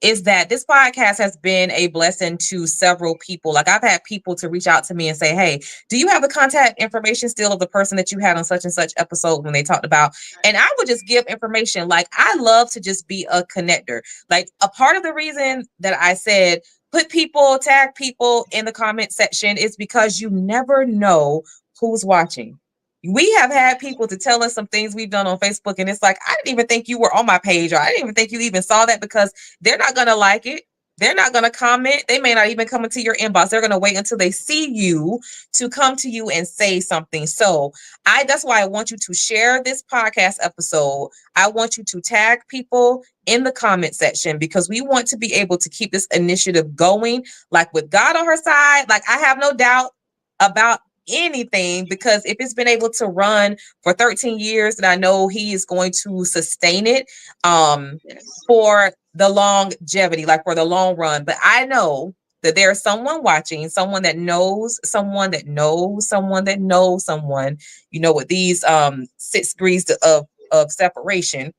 D: is that this podcast has been a blessing to several people. Like I've had people to reach out to me and say, hey, do you have the contact information still of the person that you had on such and such episode when they talked about? And I would just give information. Like I love to just be a connector. Like a part of the reason that I said, tag people in the comment section is because you never know who's watching. We have had people to tell us some things we've done on Facebook, and it's like, I didn't even think you were on my page, or I didn't even think you even saw that, because they're not going to like it. They're not going to comment. They may not even come into your inbox. They're going to wait until they see you to come to you and say something. So that's why I want you to share this podcast episode. I want you to tag people in the comment section, because we want to be able to keep this initiative going. Like with God on her side, like I have no doubt about anything, because if it's been able to run for 13 years, then I know he is going to sustain it for the longevity, like for the long run. But I know that there's someone watching, someone that knows someone that knows someone that knows someone, with these 6 degrees of separation,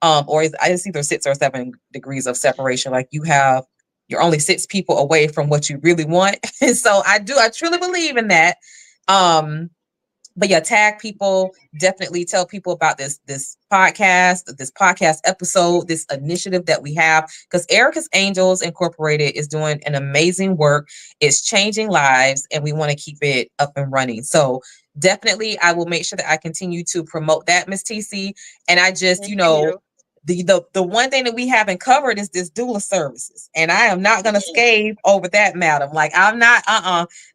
D: or it's either 6 or 7 degrees of separation. Like you're only 6 people away from what you really want. And so I truly believe in that. But yeah, tag people, definitely tell people about this podcast episode, this initiative that we have, because Erica's Angels Incorporated is doing an amazing work. It's changing lives, and we want to keep it up and running. So definitely I will make sure that I continue to promote that, Miss TC. And I just, the one thing that we haven't covered is this doula services, and I am not going to scathe over that, madam. Like I'm not,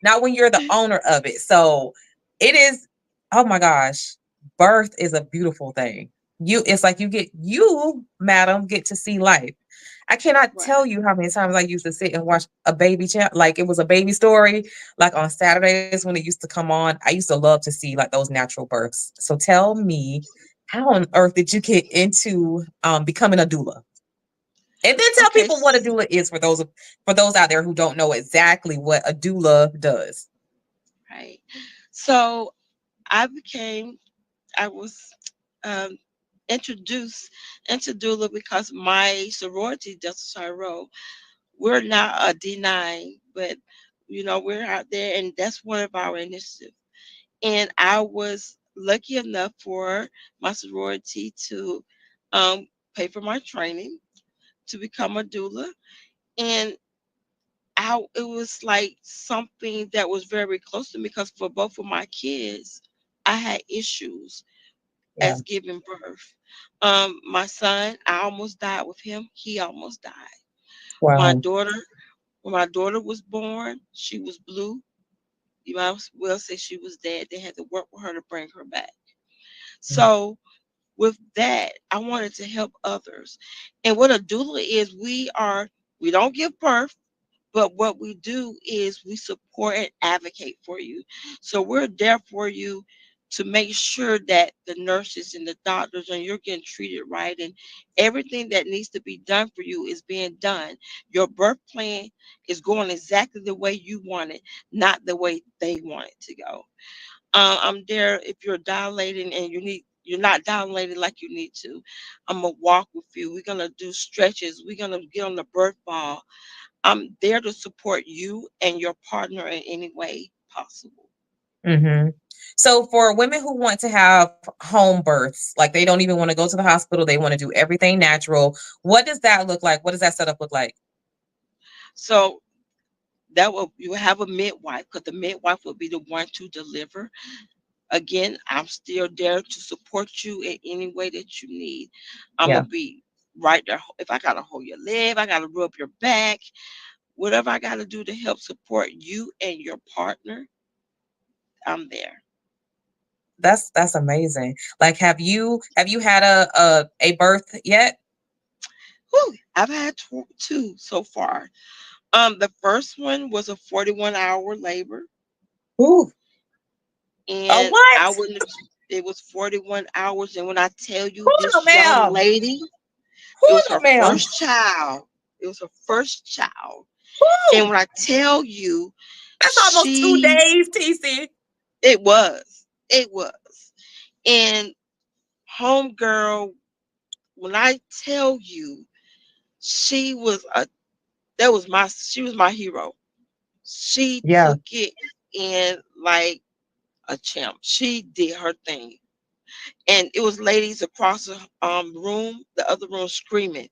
D: not when you're the owner of it. So it is, oh my gosh, birth is a beautiful thing. It's like you, madam, get to see life. I cannot tell you how many times I used to sit and watch a baby like it was a baby story, like on Saturdays when it used to come on. I used to love to see like those natural births. So tell me, how on earth did you get into becoming a doula? And then tell people what a doula is for those out there who don't know exactly what a doula does.
F: Right. So I was introduced into doula because my sorority, Delta Psi Rho, we're not a D9, but we're out there, and that's one of our initiatives. And I was lucky enough for my sorority to pay for my training to become a doula. And it was like something that was very close to me, because for both of my kids, I had issues as giving birth. My son, I almost died with him. He almost died.
D: Wow.
F: When my daughter was born, she was blue. You might as well say she was dead. They had to work with her to bring her back. So with that, I wanted to help others. And what a doula is, we don't give birth, but what we do is we support and advocate for you. So we're there for you to make sure that the nurses and the doctors and you're getting treated right, and everything that needs to be done for you is being done. Your birth plan is going exactly the way you want it, not the way they want it to go. I'm there if you're dilating and you're not dilated like you need to. I'm gonna walk with you. We're gonna do stretches. We're gonna get on the birth ball. I'm there to support you and your partner in any way possible.
D: Mm-hmm. So for women who want to have home births, like they don't even want to go to the hospital, they want to do everything natural, what does that look like? What does that setup look like?
F: So you have a midwife, because the midwife will be the one to deliver. Again, I'm still there to support you in any way that you need. I'm gonna be right there. If I gotta hold your leg, I gotta rub your back, whatever I gotta do to help support you and your partner, I'm there.
D: That's amazing. Like, have you had a birth yet?
F: Whew, I've had two so far. The first one was a 41-hour labor.
D: Ooh.
F: And
D: what?
F: I wouldn't have, it was 41 hours. And when I tell you this young lady, it was her first child. It was her first child.
D: Ooh.
F: And when I tell you,
D: that's almost 2 days, TC.
F: It was. And homegirl, when I tell you, She was she was my hero. She
D: Yeah.
F: took it in like a champ. She did her thing. And it was ladies across the room, the other room screaming.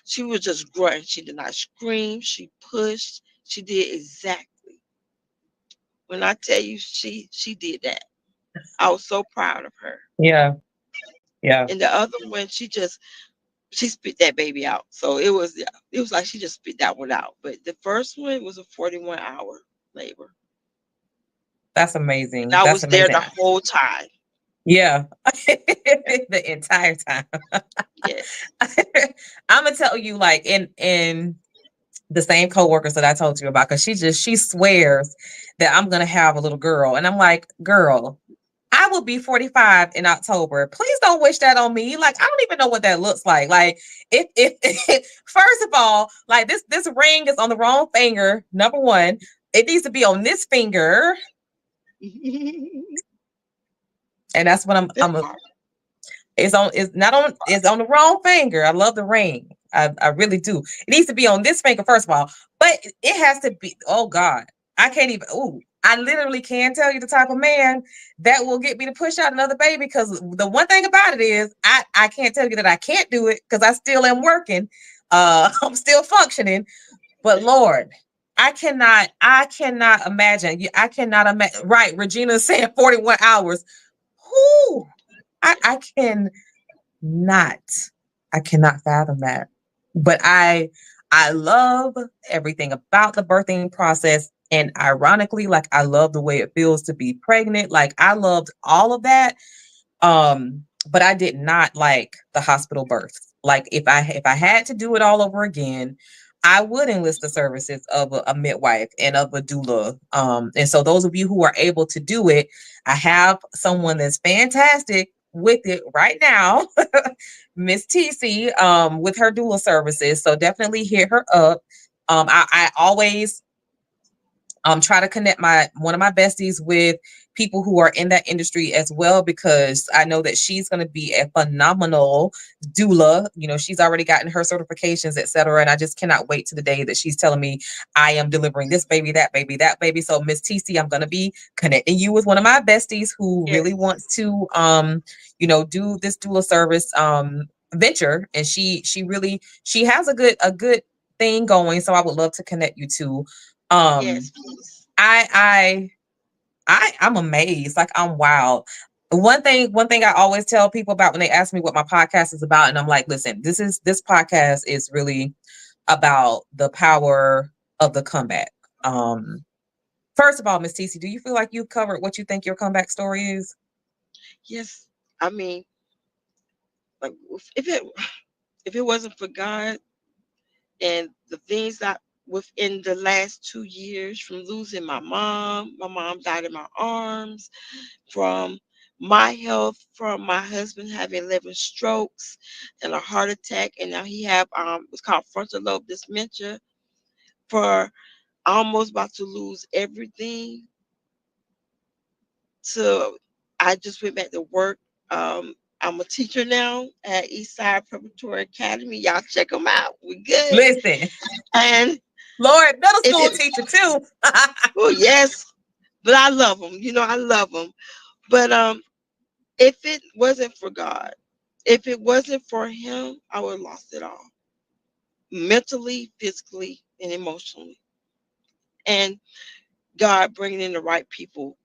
F: She was just grunting. She did not scream. She pushed. She did exactly. When I tell you she did that, I was so proud of her.
D: Yeah. Yeah.
F: And the other one, she spit that baby out. So it was like she just spit that one out. But the first one was a 41-hour labor.
D: That's
F: And
D: amazing.
F: I
D: That's
F: was there
D: amazing.
F: the whole time.
D: Yeah. The entire time.
F: Yes.
D: I'm gonna tell you, like, in the same coworkers that I told you about, because she swears that I'm gonna have a little girl. And I'm like, girl, I will be 45 in October. Please don't wish that on me. Like, I don't even know what that looks like. Like, if first of all, like this ring is on the wrong finger, number one. It needs to be on this finger. And that's what
F: That part.
D: it's on the wrong finger. I love the ring. I really do. It needs to be on this finger, first of all. But it has to be, oh God. I can't even, I literally can tell you the type of man that will get me to push out another baby. Because the one thing about it is I can't tell you that I can't do it because I still am working. I'm still functioning. But Lord, I cannot imagine. I cannot imagine. Right. Regina is saying 41 hours. Whoo, I not I cannot fathom that. But I love everything about the birthing process. And ironically, like, I love the way it feels to be pregnant. Like, I loved all of that. But I did not like the hospital births. Like, if I had to do it all over again, I would enlist the services of a midwife and of a doula. And so those of you who are able to do it, I have someone that's fantastic with it right now, Miss TC, with her doula services. So definitely hit her up. I always try to connect one of my besties with people who are in that industry as well, because I know that she's going to be a phenomenal doula. You know, she's already gotten her certifications, etc. And I just cannot wait to the day that she's telling me I am delivering this baby, that baby, that baby. So Miss TC, I'm going to be connecting you with one of my besties who
F: Yes.
D: really wants to do this doula service venture. And she has a good thing going. So I would love to connect you to.
F: Yes,
D: um
F: please.
D: I'm amazed. Like, I'm wild. One thing I always tell people about when they ask me what my podcast is about, and I'm like, listen, this podcast is really about the power of the comeback. First of all, Miss TC, do you feel like you've covered what you think your comeback story is?
F: Yes. I mean, like if it wasn't for God and the things that within the last 2 years, from losing my mom died in my arms, from my health, from my husband having 11 strokes and a heart attack, and now he have what's called frontal lobe dementia, for almost about to lose everything. So I just went back to work. I'm a teacher now at Eastside Preparatory Academy. Y'all check them out. We good.
D: Listen,
F: And
D: Lord, middle
F: if
D: school
F: it,
D: teacher too.
F: oh yes, but I love them. You know, I love them. But if it wasn't for God, if it wasn't for Him, I would have lost it all, mentally, physically, and emotionally. And God bringing in the right people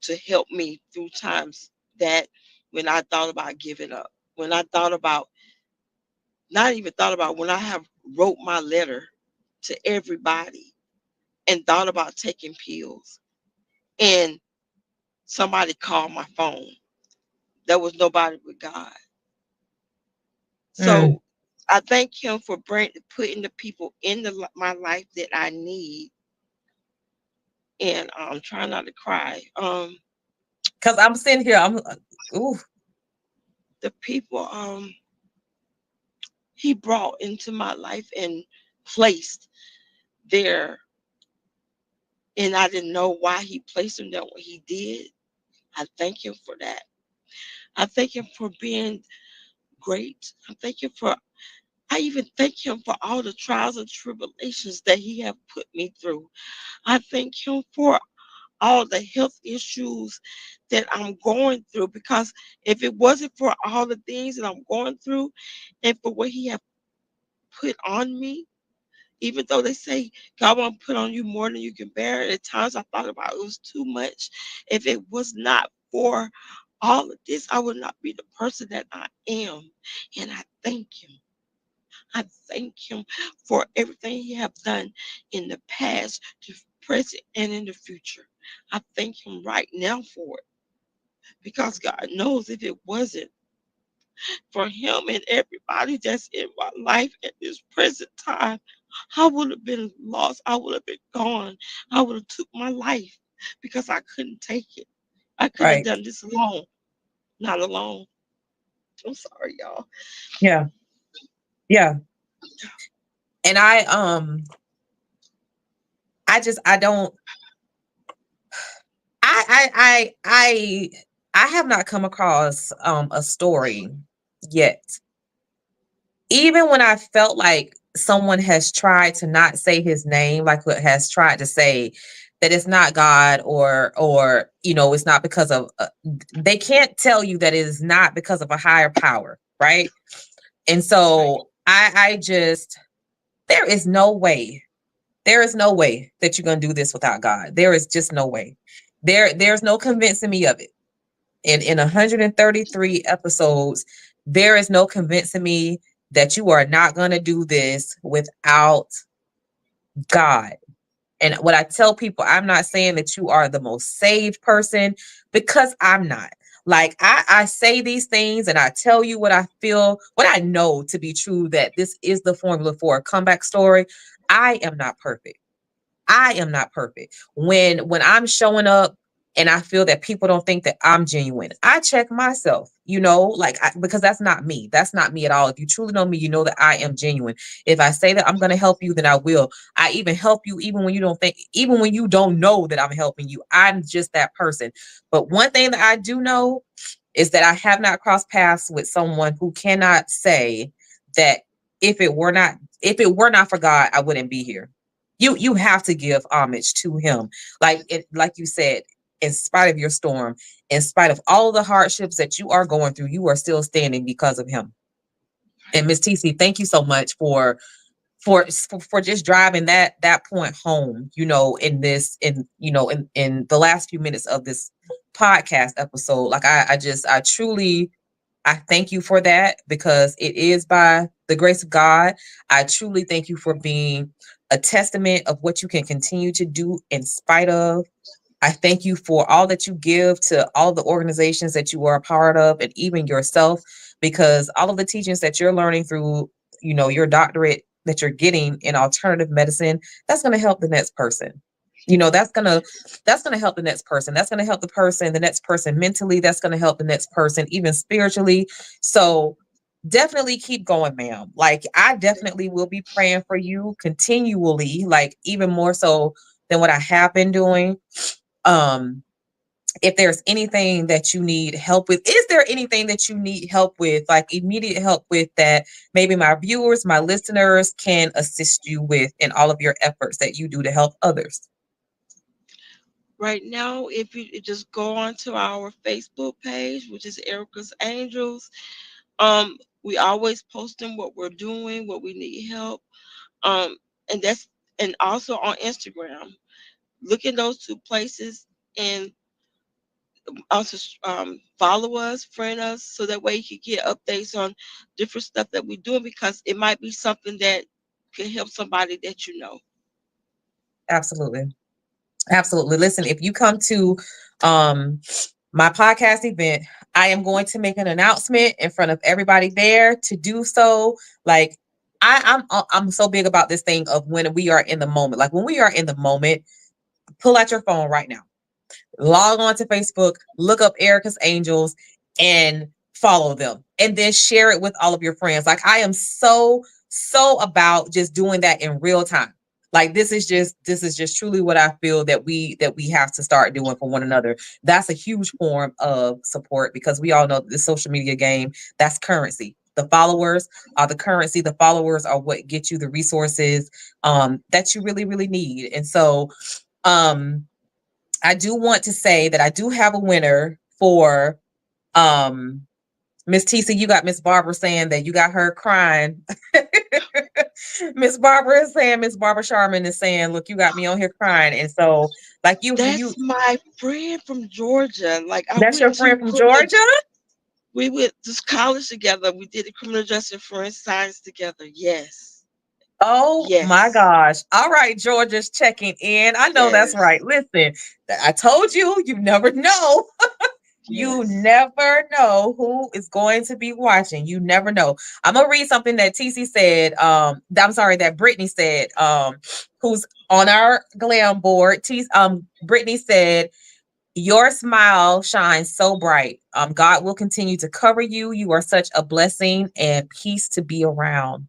F: to help me through times that when I thought about giving up, when I thought about, not even thought about, when I have wrote my letter to everybody and thought about taking pills, and somebody called my phone. There was nobody but God.
D: Mm.
F: So I thank Him for putting the people in my life that I need. And I'm trying not to cry.
D: Because I'm sitting here, ooh.
F: The people He brought into my life and placed there, and I didn't know why He placed them there when He did. I thank Him for that. I thank Him for being great. I thank Him for I even thank him for all the trials and tribulations that he have put me through. I thank him for all the health issues that I'm going through, because if it wasn't for all the things that I'm going through and for what he have put on me, even though they say God won't put on you more than you can bear, at times I thought about it was too much. If it was not for all of this, I would not be the person that I am. And I thank him. I thank him for everything he have done in the past, the present, and in the future. I thank him right now for it, because God knows if it wasn't for him and everybody that's in my life at this present time, I would have been lost. I would have been gone. I would have took my life, because I couldn't take it. I couldn't have
D: Right.
F: done this alone. Not alone. I'm sorry, y'all.
D: Yeah. Yeah. And I don't I have not come across a story yet. Even when I felt like someone has tried to not say his name, like what has tried to say that it's not God, or it's not because of they can't tell you that it is not because of a higher power, right? And so I just there is no way. There is no way that you're going to do this without God. There is just no way. There's no convincing me of it. In 133 episodes, there is no convincing me that you are not going to do this without God. And what I tell people, I'm not saying that you are the most saved person, because I'm not. Like I say these things and I tell you what I feel, what I know to be true, that this is the formula for a comeback story. I am not perfect. I am not perfect. When I'm showing up and I feel that people don't think that I'm genuine, I check myself, because that's not me. That's not me at all. If you truly know me, you know that I am genuine. If I say that I'm going to help you, then I will. I even help you even when you don't think, even when you don't know that I'm helping you. I'm just that person. But one thing that I do know is that I have not crossed paths with someone who cannot say that if it were not for God, I wouldn't be here. You have to give homage to him. Like you said, in spite of your storm, in spite of all the hardships that you are going through, you are still standing because of him. And Miss TC, thank you so much for just driving that point home, in the last few minutes of this podcast episode. Like I truly I thank you for that, because it is by the grace of God. I truly thank you for being a testament of what you can continue to do in spite of. I thank you for all that you give to all the organizations that you are a part of, and even yourself, because all of the teachings that you're learning through, your doctorate that you're getting in alternative medicine, that's going to help the next person. That's going to help the next person. That's going to help the next person mentally. That's going to help the next person, even spiritually. So definitely keep going, ma'am. Like, I definitely will be praying for you continually, like even more so than what I have been doing. If there's anything that you need help with, is there anything that you need help with, like immediate help with, that maybe my viewers, my listeners can assist you with in all of your efforts that you do to help others?
F: Right now, if you just go onto our Facebook page, which is Erica's Angels, we always posting what we're doing, what we need help. Um, and also on Instagram. Look in those two places, and also follow us, friend us, so that way you can get updates on different stuff that we're doing, because it might be something that can help somebody that you know.
D: Absolutely. Absolutely. Listen, if you come to my podcast event, I am going to make an announcement in front of everybody there to do so. Like, I'm so big about this thing of when we are in the moment. Like, when we are in the moment, pull out your phone right now, log on to Facebook, look up Erica's Angels, and follow them, and then share it with all of your friends. Like, I am so about just doing that in real time. Like, this is just truly what I feel that we have to start doing for one another. That's a huge form of support, because we all know that the social media game, that's currency. The followers are the currency. The followers are what get you the resources that you really, really need. And so I do want to say that I do have a winner for Miss TC. You got Miss Barbara saying that you got her crying. Miss Barbara is saying, Miss Barbara Sharman is saying, look, you got me on here crying. And so like you
F: That's my friend from Georgia. Like I
D: that's your
F: went to
D: friend from Georgia?
F: we went to college together. We did the criminal justice and forensic science together. Yes.
D: Oh my
F: Yes.
D: gosh. All right, Georgia's checking in. I know that's
F: Yes.
D: right. Listen, I told you, you never know. You
F: Yes.
D: never know who is going to be watching. You never know. I'm gonna read something that TC said. That Brittany said, who's on our glam board. Brittany said, your smile shines so bright. God will continue to cover you. You are such a blessing and peace to be around.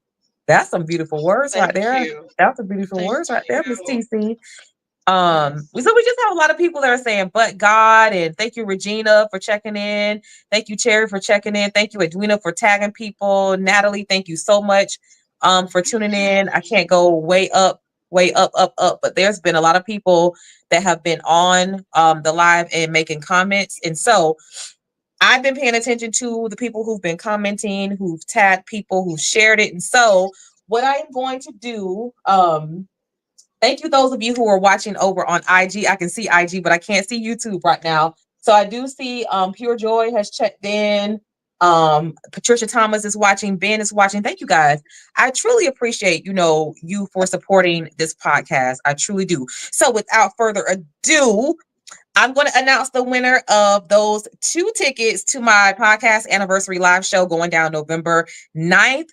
D: That's some beautiful words right
F: Thank
D: there.
F: you.
D: That's some beautiful
F: Thank
D: words right there, Miss
F: you.
D: TC.
F: Yes.
D: So we just have a lot of people that are saying, but God, and thank you, Regina, for checking in. Thank you, Cherry, for checking in. Thank you, Edwina, for tagging people. Natalie, thank you so much for tuning in. I can't go way up, up, but there's been a lot of people that have been on the live and making comments. And so I've been paying attention to the people who've been commenting, who've tagged people, who've shared it. And so what I am going to do, thank you, those of you who are watching over on IG. I can see IG, but I can't see YouTube right now. So I do see Pure Joy has checked in. Patricia Thomas is watching. Ben is watching. Thank you, guys. I truly appreciate, you for supporting this podcast. I truly do. So without further ado, I'm going to announce the winner of those 2 tickets to my podcast anniversary live show going down November 9th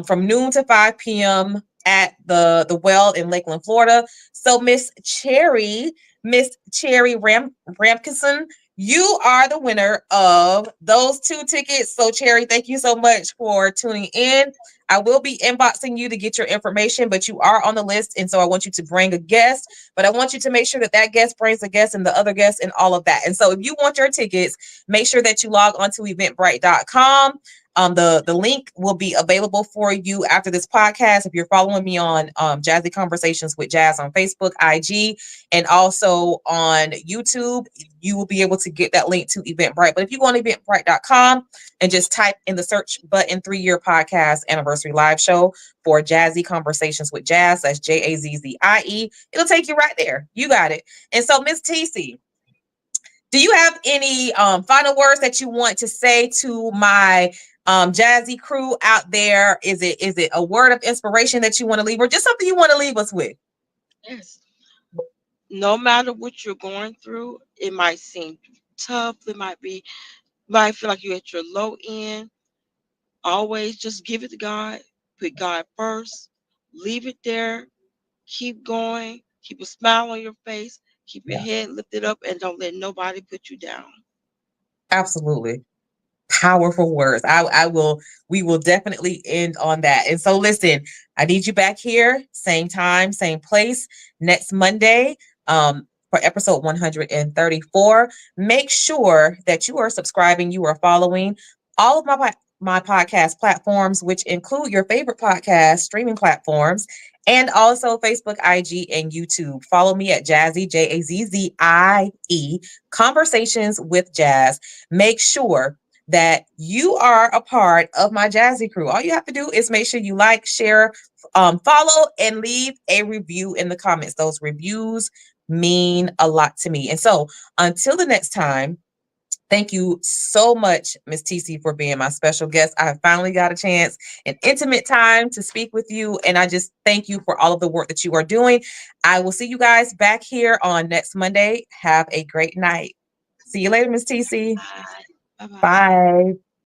D: from noon to 5 p.m. at the Well in Lakeland, Florida. So Miss Cherry Ramkinson, you are the winner of those 2 tickets. So Cherry, thank you so much for tuning in. I will be inboxing you to get your information, but you are on the list. And so I want you to bring a guest, but I want you to make sure that guest brings a guest and the other guests and all of that. And so if you want your tickets, make sure that you log on to eventbrite.com. The link will be available for you after this podcast. If you're following me on Jazzie Conversations with Jazz on Facebook, IG, and also on YouTube, you will be able to get that link to Eventbrite. But if you go on eventbrite.com and just type in the search button 3-year podcast anniversary live show for Jazzie Conversations with Jazz, that's Jazzie, it'll take you right there. You got it. And so, Miss TC, do you have any final words that you want to say to my Jazzie crew out there? Is it a word of inspiration that you want to leave, or just something you want to leave us with?
F: Yes. No matter what you're going through, it might seem tough. Might feel like you're at your low end. Always just give it to God. Put God first. Leave it there. Keep going. Keep a smile on your face. Keep your head lifted up, and don't let nobody put you down.
D: Absolutely. Powerful words. We will definitely end on that. And so listen, I need you back here, same time, same place, next Monday, for episode 134. Make sure that you are subscribing, you are following all of my podcast platforms, which include your favorite podcast streaming platforms, and also Facebook, IG, and YouTube. Follow me at Jazzie, Jazzie, Conversations with Jazz. Make sure that you are a part of my Jazzie crew. All you have to do is make sure you like, share, follow, and leave a review in the comments. Those reviews mean a lot to me. And so until the next time, thank you so much, Miss TC, for being my special guest. I finally got a chance, an intimate time to speak with you. And I just thank you for all of the work that you are doing. I will see you guys back here on next Monday. Have a great night. See you later, Miss TC.
F: Bye. Bye-bye.
D: Bye.